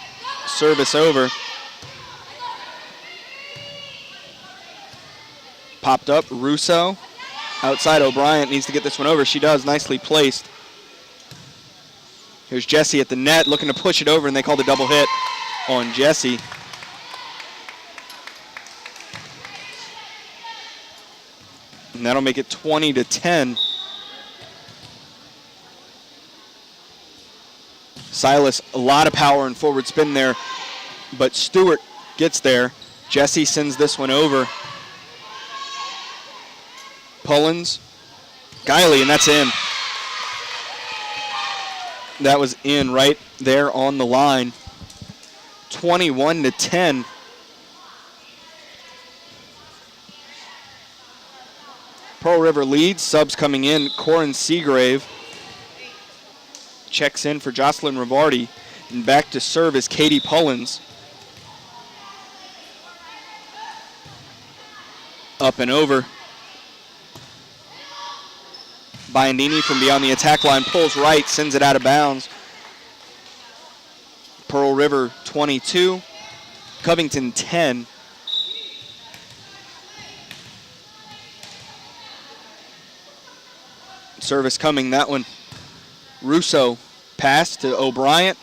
service over. Popped up, Russo. Outside, O'Brien needs to get this one over. She does, nicely placed. Here's Jesse at the net, looking to push it over, and they called a double hit on Jesse. And that'll make it 20-10. Silas, a lot of power and forward spin there, but Stewart gets there. Jesse sends this one over. Pullins, Guiley, and that's in. That was in right there on the line. 21-10. Pearl River leads. Subs coming in. Corin Seagrave checks in for Jocelyn Rivardi. And back to serve is Katie Pullins. Up and over. Biondini from beyond the attack line pulls right, sends it out of bounds. Pearl River 22, Covington 10. Service coming, that one. Russo pass to O'Brien,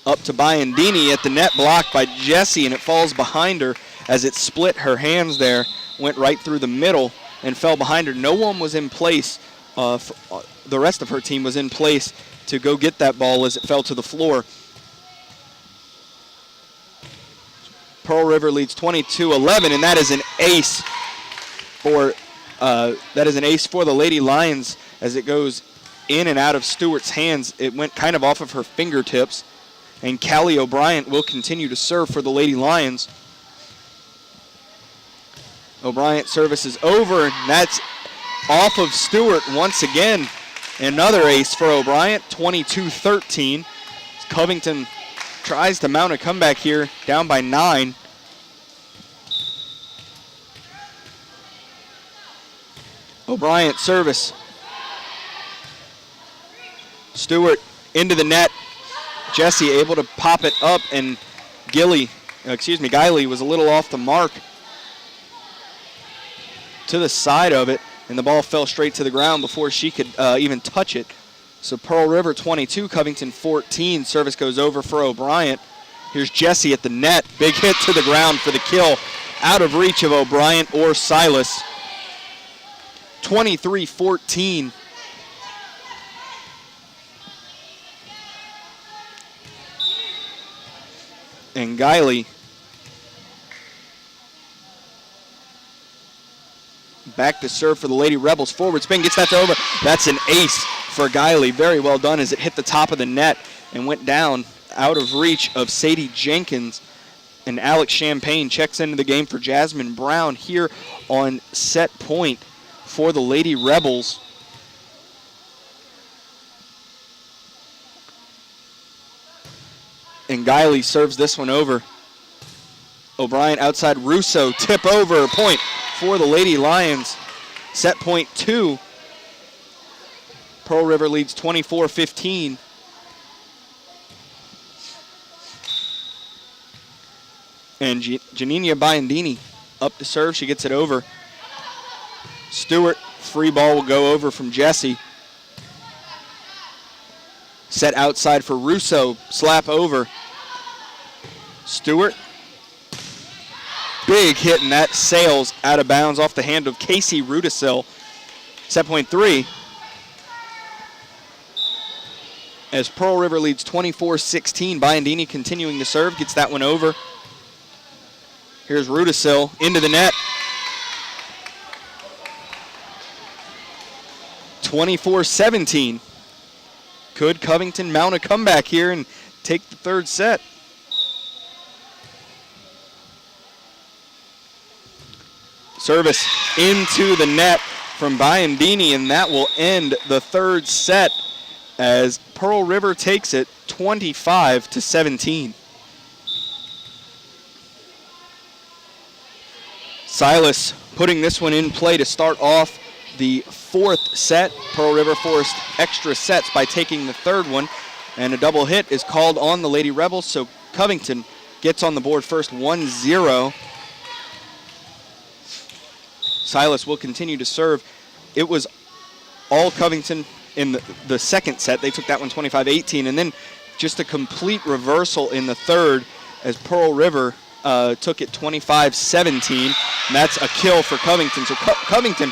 up to Biondini at the net, blocked by Jesse, and it falls behind her as it split her hands there, went right through the middle and fell behind her. No one was in place. The rest of her team was in place to go get that ball as it fell to the floor. Pearl River leads 22-11, and that is an ace for the Lady Lions as it goes in and out of Stewart's hands. It went kind of off of her fingertips, and Callie O'Brien will continue to serve for the Lady Lions. O'Brien service is over, and that's off of Stewart once again. Another ace for O'Brien, 22-13. Covington tries to mount a comeback here, down by 9. O'Brien service. Stewart into the net. Jesse able to pop it up, and Guiley was a little off the mark to the side of it, and the ball fell straight to the ground before she could even touch it. So Pearl River 22, Covington 14. Service goes over for O'Brien. Here's Jesse at the net. Big hit to the ground for the kill. Out of reach of O'Brien or Silas. 23-14. And Guiley back to serve for the Lady Rebels. Forward spin, gets that to over. That's an ace for Guiley. Very well done as it hit the top of the net and went down out of reach of Sadie Jenkins. And Alex Champagne checks into the game for Jasmine Brown here on set point for the Lady Rebels. And Guiley serves this one over. O'Brien outside Russo, tip over, point for the Lady Lions. Set point 2. Pearl River leads 24-15. And Janina Biondini up to serve. She gets it over. Stewart, free ball will go over from Jesse. Set outside for Russo, slap over. Stewart. Big hit, and that sails out of bounds off the hand of Casey Rudisil. Set point 3. As Pearl River leads 24-16, Biondini continuing to serve, gets that one over. Here's Rudisil into the net. 24-17. Could Covington mount a comeback here and take the third set? Service into the net from Biondini, and that will end the third set as Pearl River takes it 25-17. Silas putting this one in play to start off the fourth set. Pearl River forced extra sets by taking the third one, and a double hit is called on the Lady Rebels, so Covington gets on the board first, 1-0. Silas will continue to serve. It was all Covington in the second set. They took that one 25-18, and then just a complete reversal in the third as Pearl River took it 25-17. And that's a kill for Covington. So Covington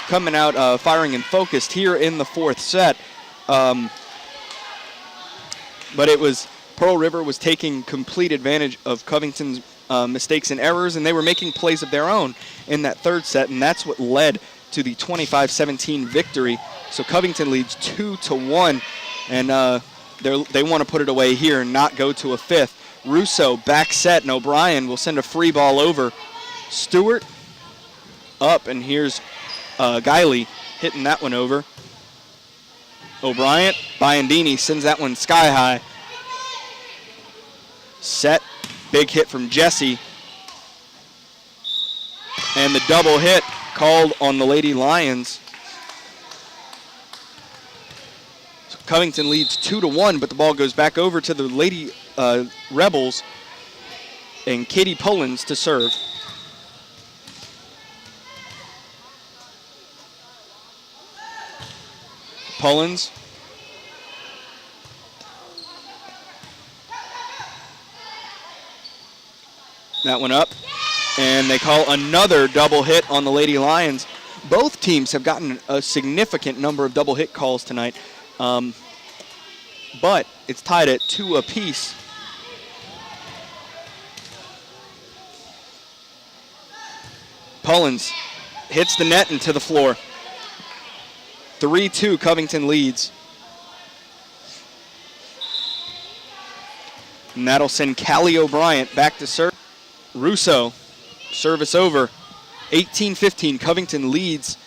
coming out firing and focused here in the fourth set. But it was Pearl River was taking complete advantage of Covington's mistakes and errors, and they were making plays of their own in that third set, and that's what led to the 25-17 victory. So Covington leads 2-1, and they want to put it away here and not go to a fifth. Russo back set, and O'Brien will send a free ball over. Stewart up, and here's Guiley hitting that one over. O'Brien, Biondini sends that one sky high. Set, big hit from Jesse. And the double hit called on the Lady Lions. So Covington leads 2-1, but the ball goes back over to the Lady Rebels and Katie Pullins to serve. Pullins. That one up. And they call another double hit on the Lady Lions. Both teams have gotten a significant number of double hit calls tonight. But it's tied at 2 apiece. Pullins hits the net and to the floor. 3-2, Covington leads. And that'll send Callie O'Brien back to serve. Russo, service over. 18-15, Covington leads.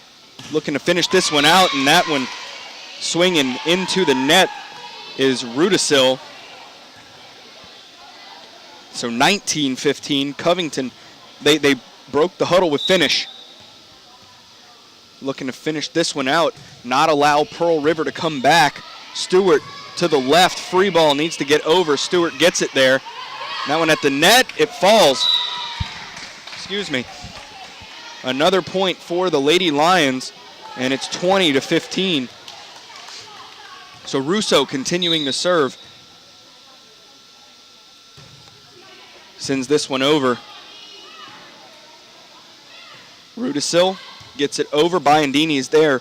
Looking to finish this one out, and that one swinging into the net is Rudisil. So 19-15, Covington, they broke the huddle with finish. Looking to finish this one out, not allow Pearl River to come back. Stewart to the left, free ball needs to get over. Stewart gets it there. That one at the net, it falls. Excuse me. Another point for the Lady Lions, and it's 20-15. So Russo continuing to serve. Sends this one over. Rudisil gets it over. Biondini is there.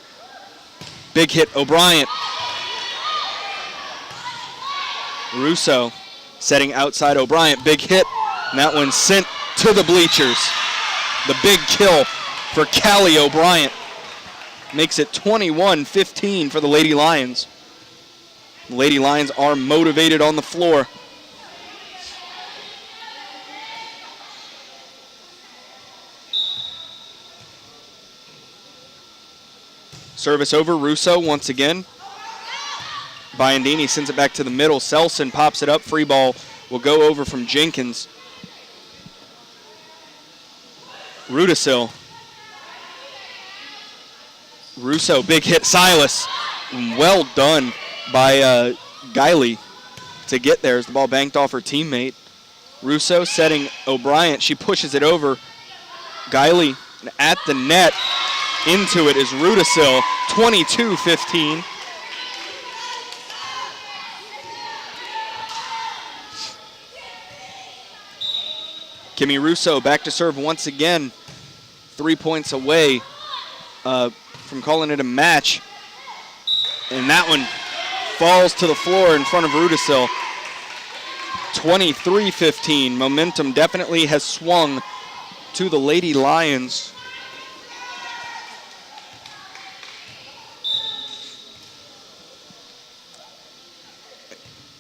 Big hit, O'Brien. Russo setting outside O'Brien. Big hit, and that one sent to the bleachers. The big kill for Callie O'Brien. Makes it 21-15 for the Lady Lions. The Lady Lions are motivated on the floor. Service over, Russo once again. Biondini sends it back to the middle. Selson pops it up. Free ball will go over from Jenkins. Rudisil. Russo, big hit. Silas. Well done by Guiley to get there as the ball banked off her teammate. Russo setting O'Brien. She pushes it over. Guiley at the net. Into it is Rudisil. 22-15. Kimmy Russo back to serve once again. 3 points away from calling it a match. And that one falls to the floor in front of Rudisil. 23-15. Momentum definitely has swung to the Lady Lions.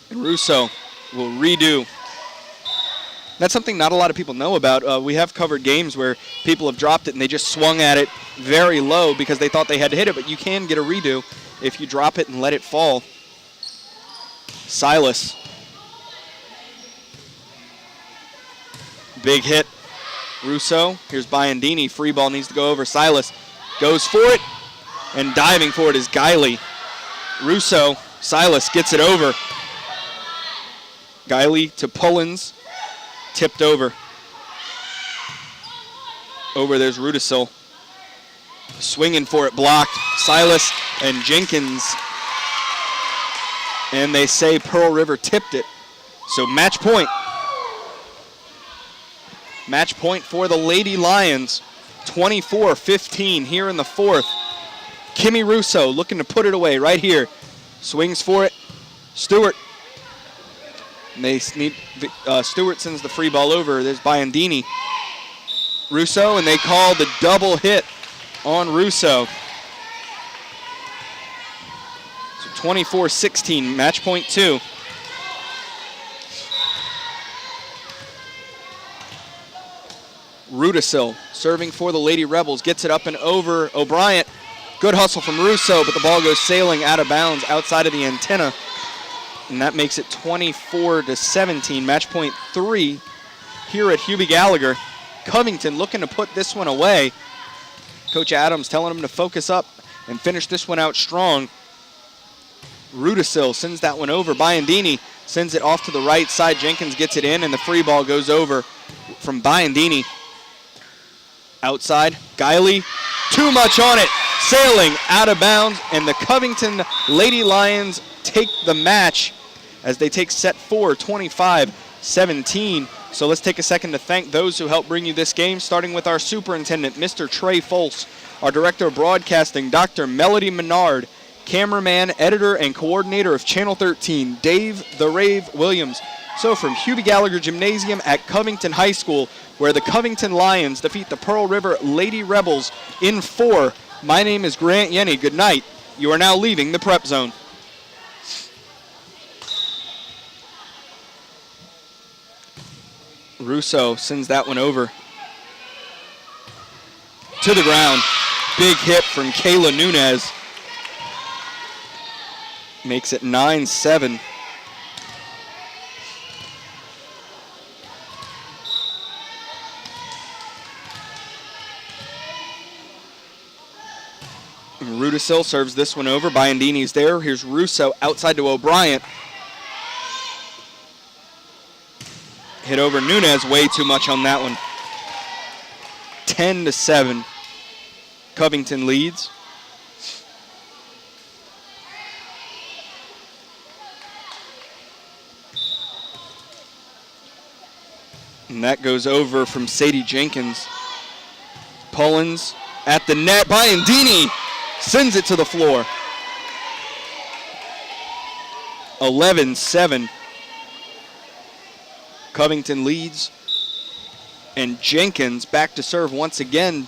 And Russo will redo. That's something not a lot of people know about. We have covered games where people have dropped it and they just swung at it very low because they thought they had to hit it, but you can get a redo if you drop it and let it fall. Silas. Big hit. Russo. Here's Biondini. Free ball needs to go over. Silas goes for it, and diving for it is Guiley. Russo. Silas gets it over. Guiley to Pullins. Tipped over. Over, there's Rudisil. Swinging for it, blocked. Silas and Jenkins. And they say Pearl River tipped it. So match point. Match point for the Lady Lions. 24-15 here in the fourth. Kimmy Russo looking to put it away right here. Swings for it. Stewart. And they need, Stewart sends the free ball over. There's Biondini. Russo, and they call the double hit on Russo. So 24-16, match point 2. Rudisil serving for the Lady Rebels. Gets it up and over O'Brien. Good hustle from Russo, but the ball goes sailing out of bounds outside of the antenna. And that makes it 24-17. Match point 3 here at Hubie Gallagher. Covington looking to put this one away. Coach Adams telling him to focus up and finish this one out strong. Rudisil sends that one over. Biondini sends it off to the right side. Jenkins gets it in, and the free ball goes over from Biondini. Outside, Guiley, too much on it. Sailing out of bounds, and the Covington Lady Lions take the match as they take set 4, 25-17. So let's take a second to thank those who helped bring you this game, starting with our superintendent, Mr. Trey Folse, our director of broadcasting, Dr. Melody Menard, cameraman, editor, and coordinator of Channel 13, Dave the Rave Williams. So from Hubie Gallagher Gymnasium at Covington High School, where the Covington Lions defeat the Pearl River Lady Rebels in 4, my name is Grant Yenny. Good night. You are now leaving the Prep Zone. Russo sends that one over to the ground. Big hit from Kayla Nunez. Makes it 9-7. Rudisil serves this one over. Biondini's there. Here's Russo outside to O'Brien. Hit over Nunez, way too much on that one. 10-7. Covington leads. And that goes over from Sadie Jenkins. Pullins at the net. Biondini sends it to the floor. 11-7. Covington leads. And Jenkins back to serve once again.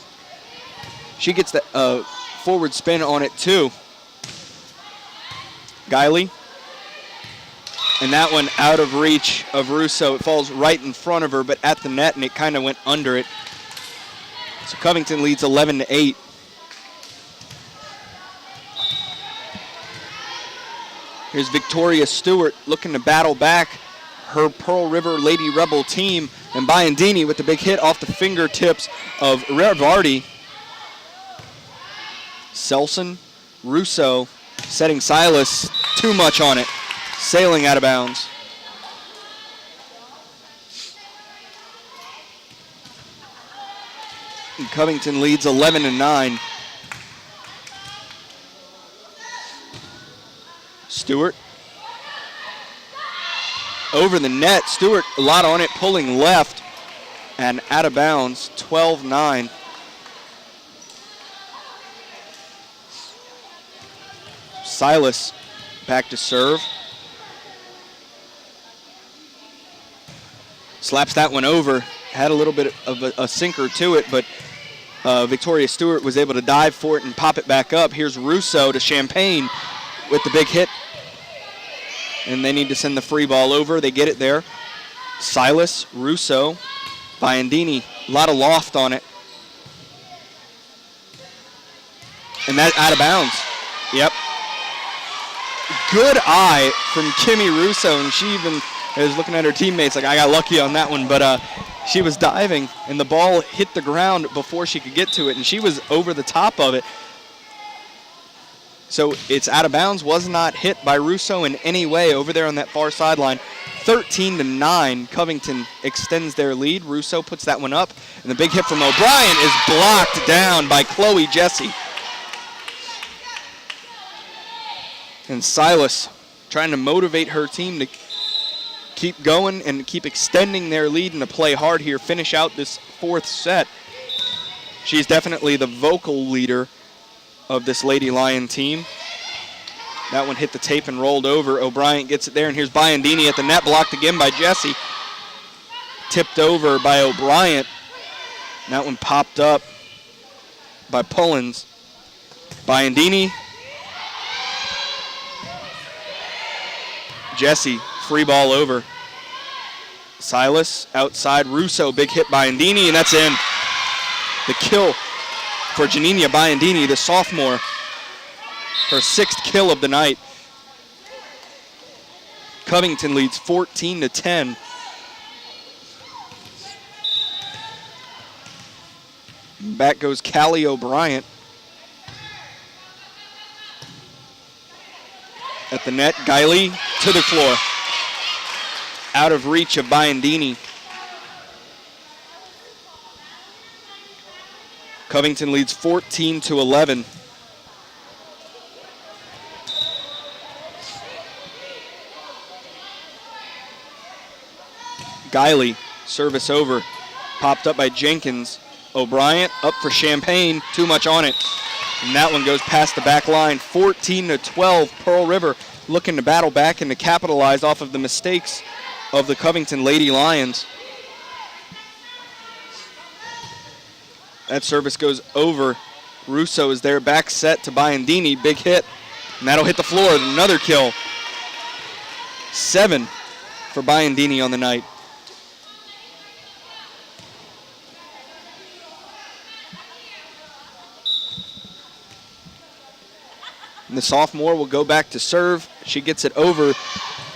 She gets the forward spin on it too. Guiley. And that one out of reach of Russo. It falls right in front of her, but at the net, and it kind of went under it. So Covington leads 11-8. Here's Victoria Stewart looking to battle back her Pearl River Lady Rebel team. And Biondini with the big hit off the fingertips of Rivardi. Selson, Russo setting Silas, too much on it. Sailing out of bounds. And Covington leads 11-9. Stewart. Over the net. Stewart, a lot on it, pulling left and out of bounds. 12-9. Silas back to serve. Slaps that one over. Had a little bit of a sinker to it, but Victoria Stewart was able to dive for it and pop it back up. Here's Russo to Champagne with the big hit. And they need to send the free ball over. They get it there. Silas, Russo, Biondini. A lot of loft on it. And that out of bounds. Yep. Good eye from Kimmy Russo, and she even is looking at her teammates like, I got lucky on that one, but she was diving, and the ball hit the ground before she could get to it, and she was over the top of it. So it's out of bounds, was not hit by Russo in any way over there on that far sideline. 13-9, Covington extends their lead. Russo puts that one up, and the big hit from O'Brien is blocked down by Chloe Jesse. And Silas trying to motivate her team to keep going and keep extending their lead and to play hard here, finish out this fourth set. She's definitely the vocal leader of this Lady Lion team. That one hit the tape and rolled over. O'Brien gets it there, and here's Biondini at the net, blocked again by Jesse. Tipped over by O'Brien. That one popped up by Pullins. Biondini. Jesse, free ball over. Silas outside. Russo, big hit by Biondini, and that's in. the kill for Janina Biandini, the sophomore. Her 6th kill of the night. Covington leads 14-10. Back goes Callie O'Brien. At the net, Guiley to the floor. Out of reach of Biandini. Covington leads 14-11. Guiley, service over, popped up by Jenkins. O'Brien up for Champagne, too much on it. And that one goes past the back line. 14-12, Pearl River looking to battle back and to capitalize off of the mistakes of the Covington Lady Lions. That service goes over. Russo is there, back set to Biandini, big hit. And that'll hit the floor, another kill. 7 for Biandini on the night. And the sophomore will go back to serve. She gets it over.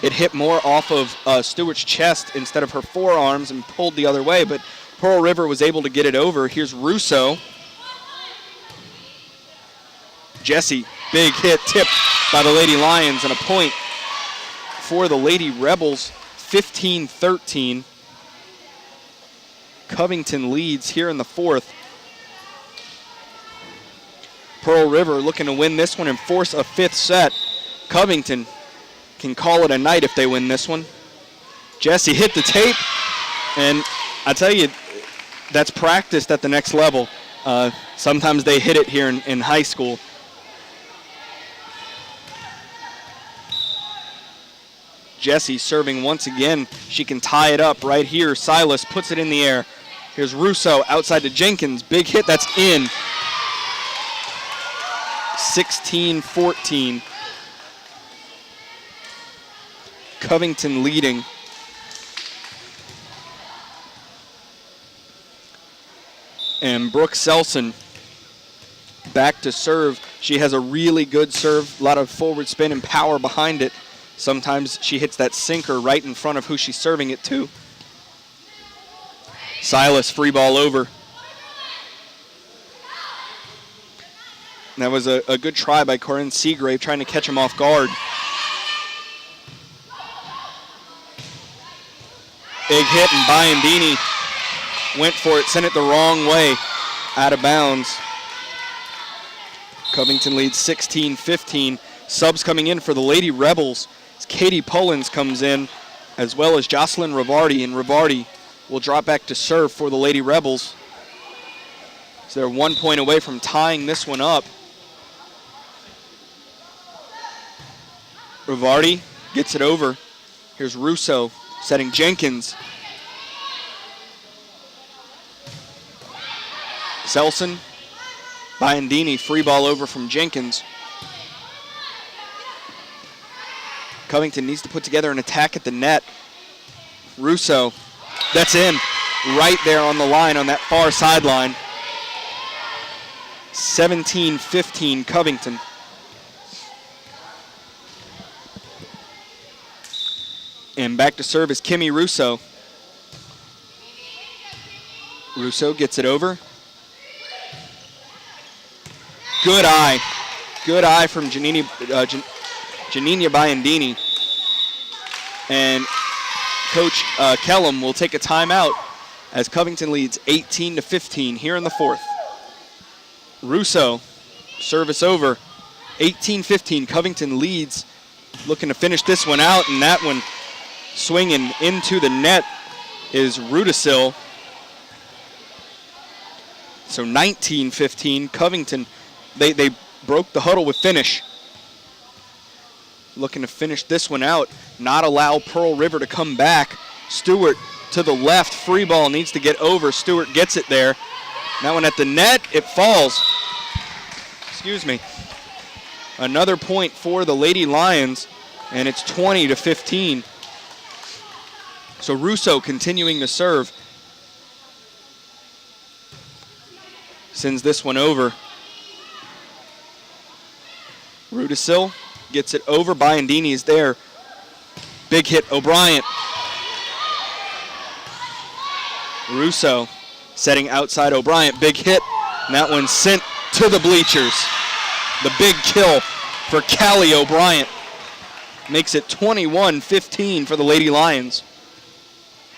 It hit more off of Stewart's chest instead of her forearms and pulled the other way, but Pearl River was able to get it over. Here's Russo. Jesse, big hit, tipped by the Lady Lions, and a point for the Lady Rebels, 15-13. Covington leads here in the 4th. Pearl River looking to win this one and force a 5th set. Covington can call it a night if they win this one. Jesse hit the tape, and I tell you, that's practiced at the next level. Sometimes they hit it here in high school. Jesse serving once again. She can tie it up right here. Silas puts it in the air. Here's Russo outside to Jenkins. Big hit, that's in. 16-14. Covington leading. And Brooke Selson back to serve. She has a really good serve, a lot of forward spin and power behind it. Sometimes she hits that sinker right in front of who she's serving it to. Silas free ball over. That was a good try by Corinne Seagrave trying to catch him off guard. Big hit, and Biandini went for it, sent it the wrong way, out of bounds. Covington leads 16-15. Subs coming in for the Lady Rebels. Katie Pullins comes in, as well as Jocelyn Rivardi, and Rivardi will drop back to serve for the Lady Rebels. So they're 1 point away from tying this one up. Rivardi gets it over. Here's Russo setting Jenkins. Selson, Biandini, free ball over from Jenkins. Covington needs to put together an attack at the net. Russo, that's in, right there on the line on that far sideline. 17-15 Covington. And back to serve is Kimmy Russo. Russo gets it over. Good eye. Good eye from Janina Biandini. And Coach Kellum will take a timeout as Covington leads 18-15 here in the 4th. Russo, service over. 18-15, Covington leads. Looking to finish this one out, and that one swinging into the net is Rudisil. So 19-15, Covington, they broke the huddle with finish. Looking to finish this one out, not allow Pearl River to come back. Stewart to the left, free ball needs to get over. Stewart gets it there. That one at the net, it falls. Excuse me. Another point for the Lady Lions, and it's 20-15. So Russo continuing to serve. sends this one over. Rudisil gets it over. Biondini is there. Big hit, O'Brien. Russo setting outside O'Brien. Big hit, and that one sent to the bleachers. The big kill for Callie O'Brien. Makes it 21-15 for the Lady Lions.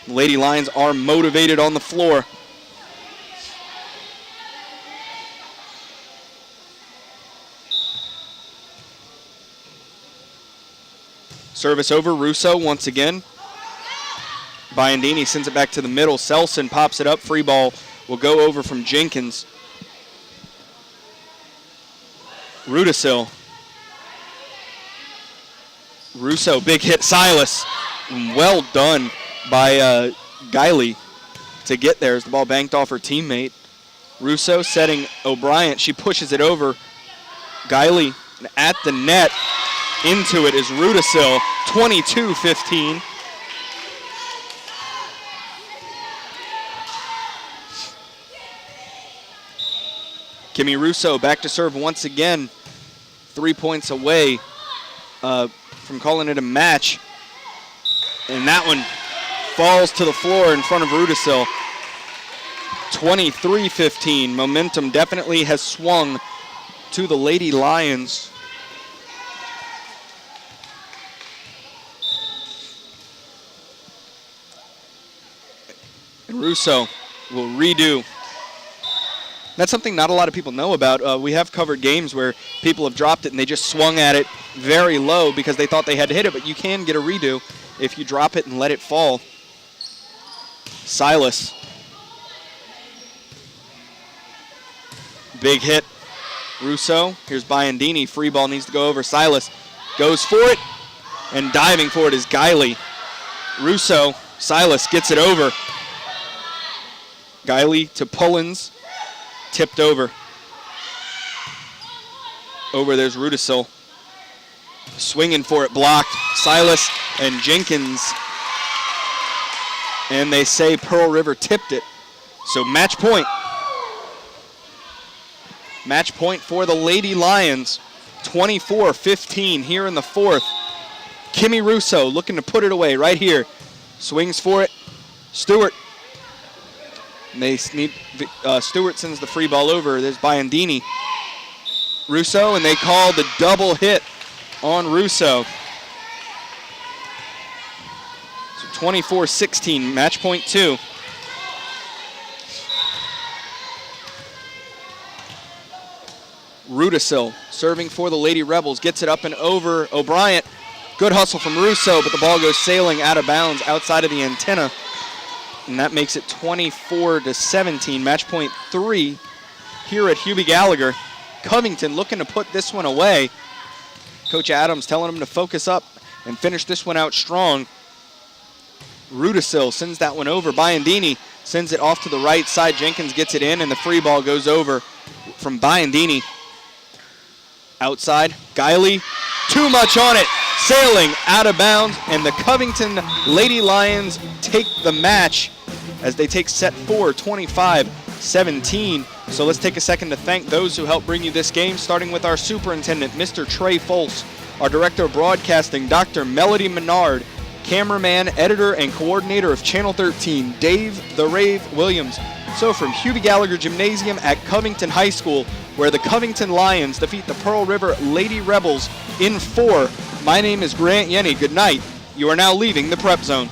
The Lady Lions are motivated on the floor. Service over, Russo once again. Biondini sends it back to the middle. Selson pops it up. Free ball will go over from Jenkins. Rudisil. Russo, big hit, Silas. Well done by Guiley to get there as the ball banked off her teammate. Russo setting O'Brien. She pushes it over. Guiley at the net. Into it is Rudisil, 22-15. Kimmy Russo back to serve once again. 3 points away from calling it a match. And that one falls to the floor in front of Rudisil. 23-15. Momentum definitely has swung to the Lady Lions. And Russo will redo. That's something not a lot of people know about. We have covered games where people have dropped it and they just swung at it very low because they thought they had to hit it, but you can get a redo if you drop it and let it fall. Silas. Big hit. Russo. Here's Biondini. Free ball needs to go over. Silas goes for it, and diving for it is Guiley. Russo. Silas gets it over. Guiley to Pullins. Tipped over. Over, there's Rudisil. Swinging for it, blocked. Silas and Jenkins. And they say Pearl River tipped it. So match point. Match point for the Lady Lions. 24-15 here in the fourth. Kimmy Russo looking to put it away right here. Swings for it. Stewart. And they need, Stewart sends the free ball over. There's Biondini. Russo, and they call the double hit on Russo. So 24-16, match point 2. Rudisil serving for the Lady Rebels. Gets it up and over O'Brien. Good hustle from Russo, but the ball goes sailing out of bounds outside of the antenna. And that makes it 24-17, match point 3 here at Hubie Gallagher. Covington looking to put this one away. Coach Adams telling him to focus up and finish this one out strong. Rudisil sends that one over. Biondini sends it off to the right side. Jenkins gets it in, and the free ball goes over from Biondini. Outside, Guiley, too much on it. Sailing out of bounds, and the Covington Lady Lions take the match as they take set 4, 25-17. So let's take a second to thank those who helped bring you this game, starting with our superintendent, Mr. Trey Foltz, our director of broadcasting, Dr. Melody Menard, cameraman, editor, and coordinator of Channel 13, Dave the Rave Williams. So from Hubie Gallagher Gymnasium at Covington High School, where the Covington Lions defeat the Pearl River Lady Rebels in 4, my name is Grant Yenny. Good night. You are now leaving the Prep Zone.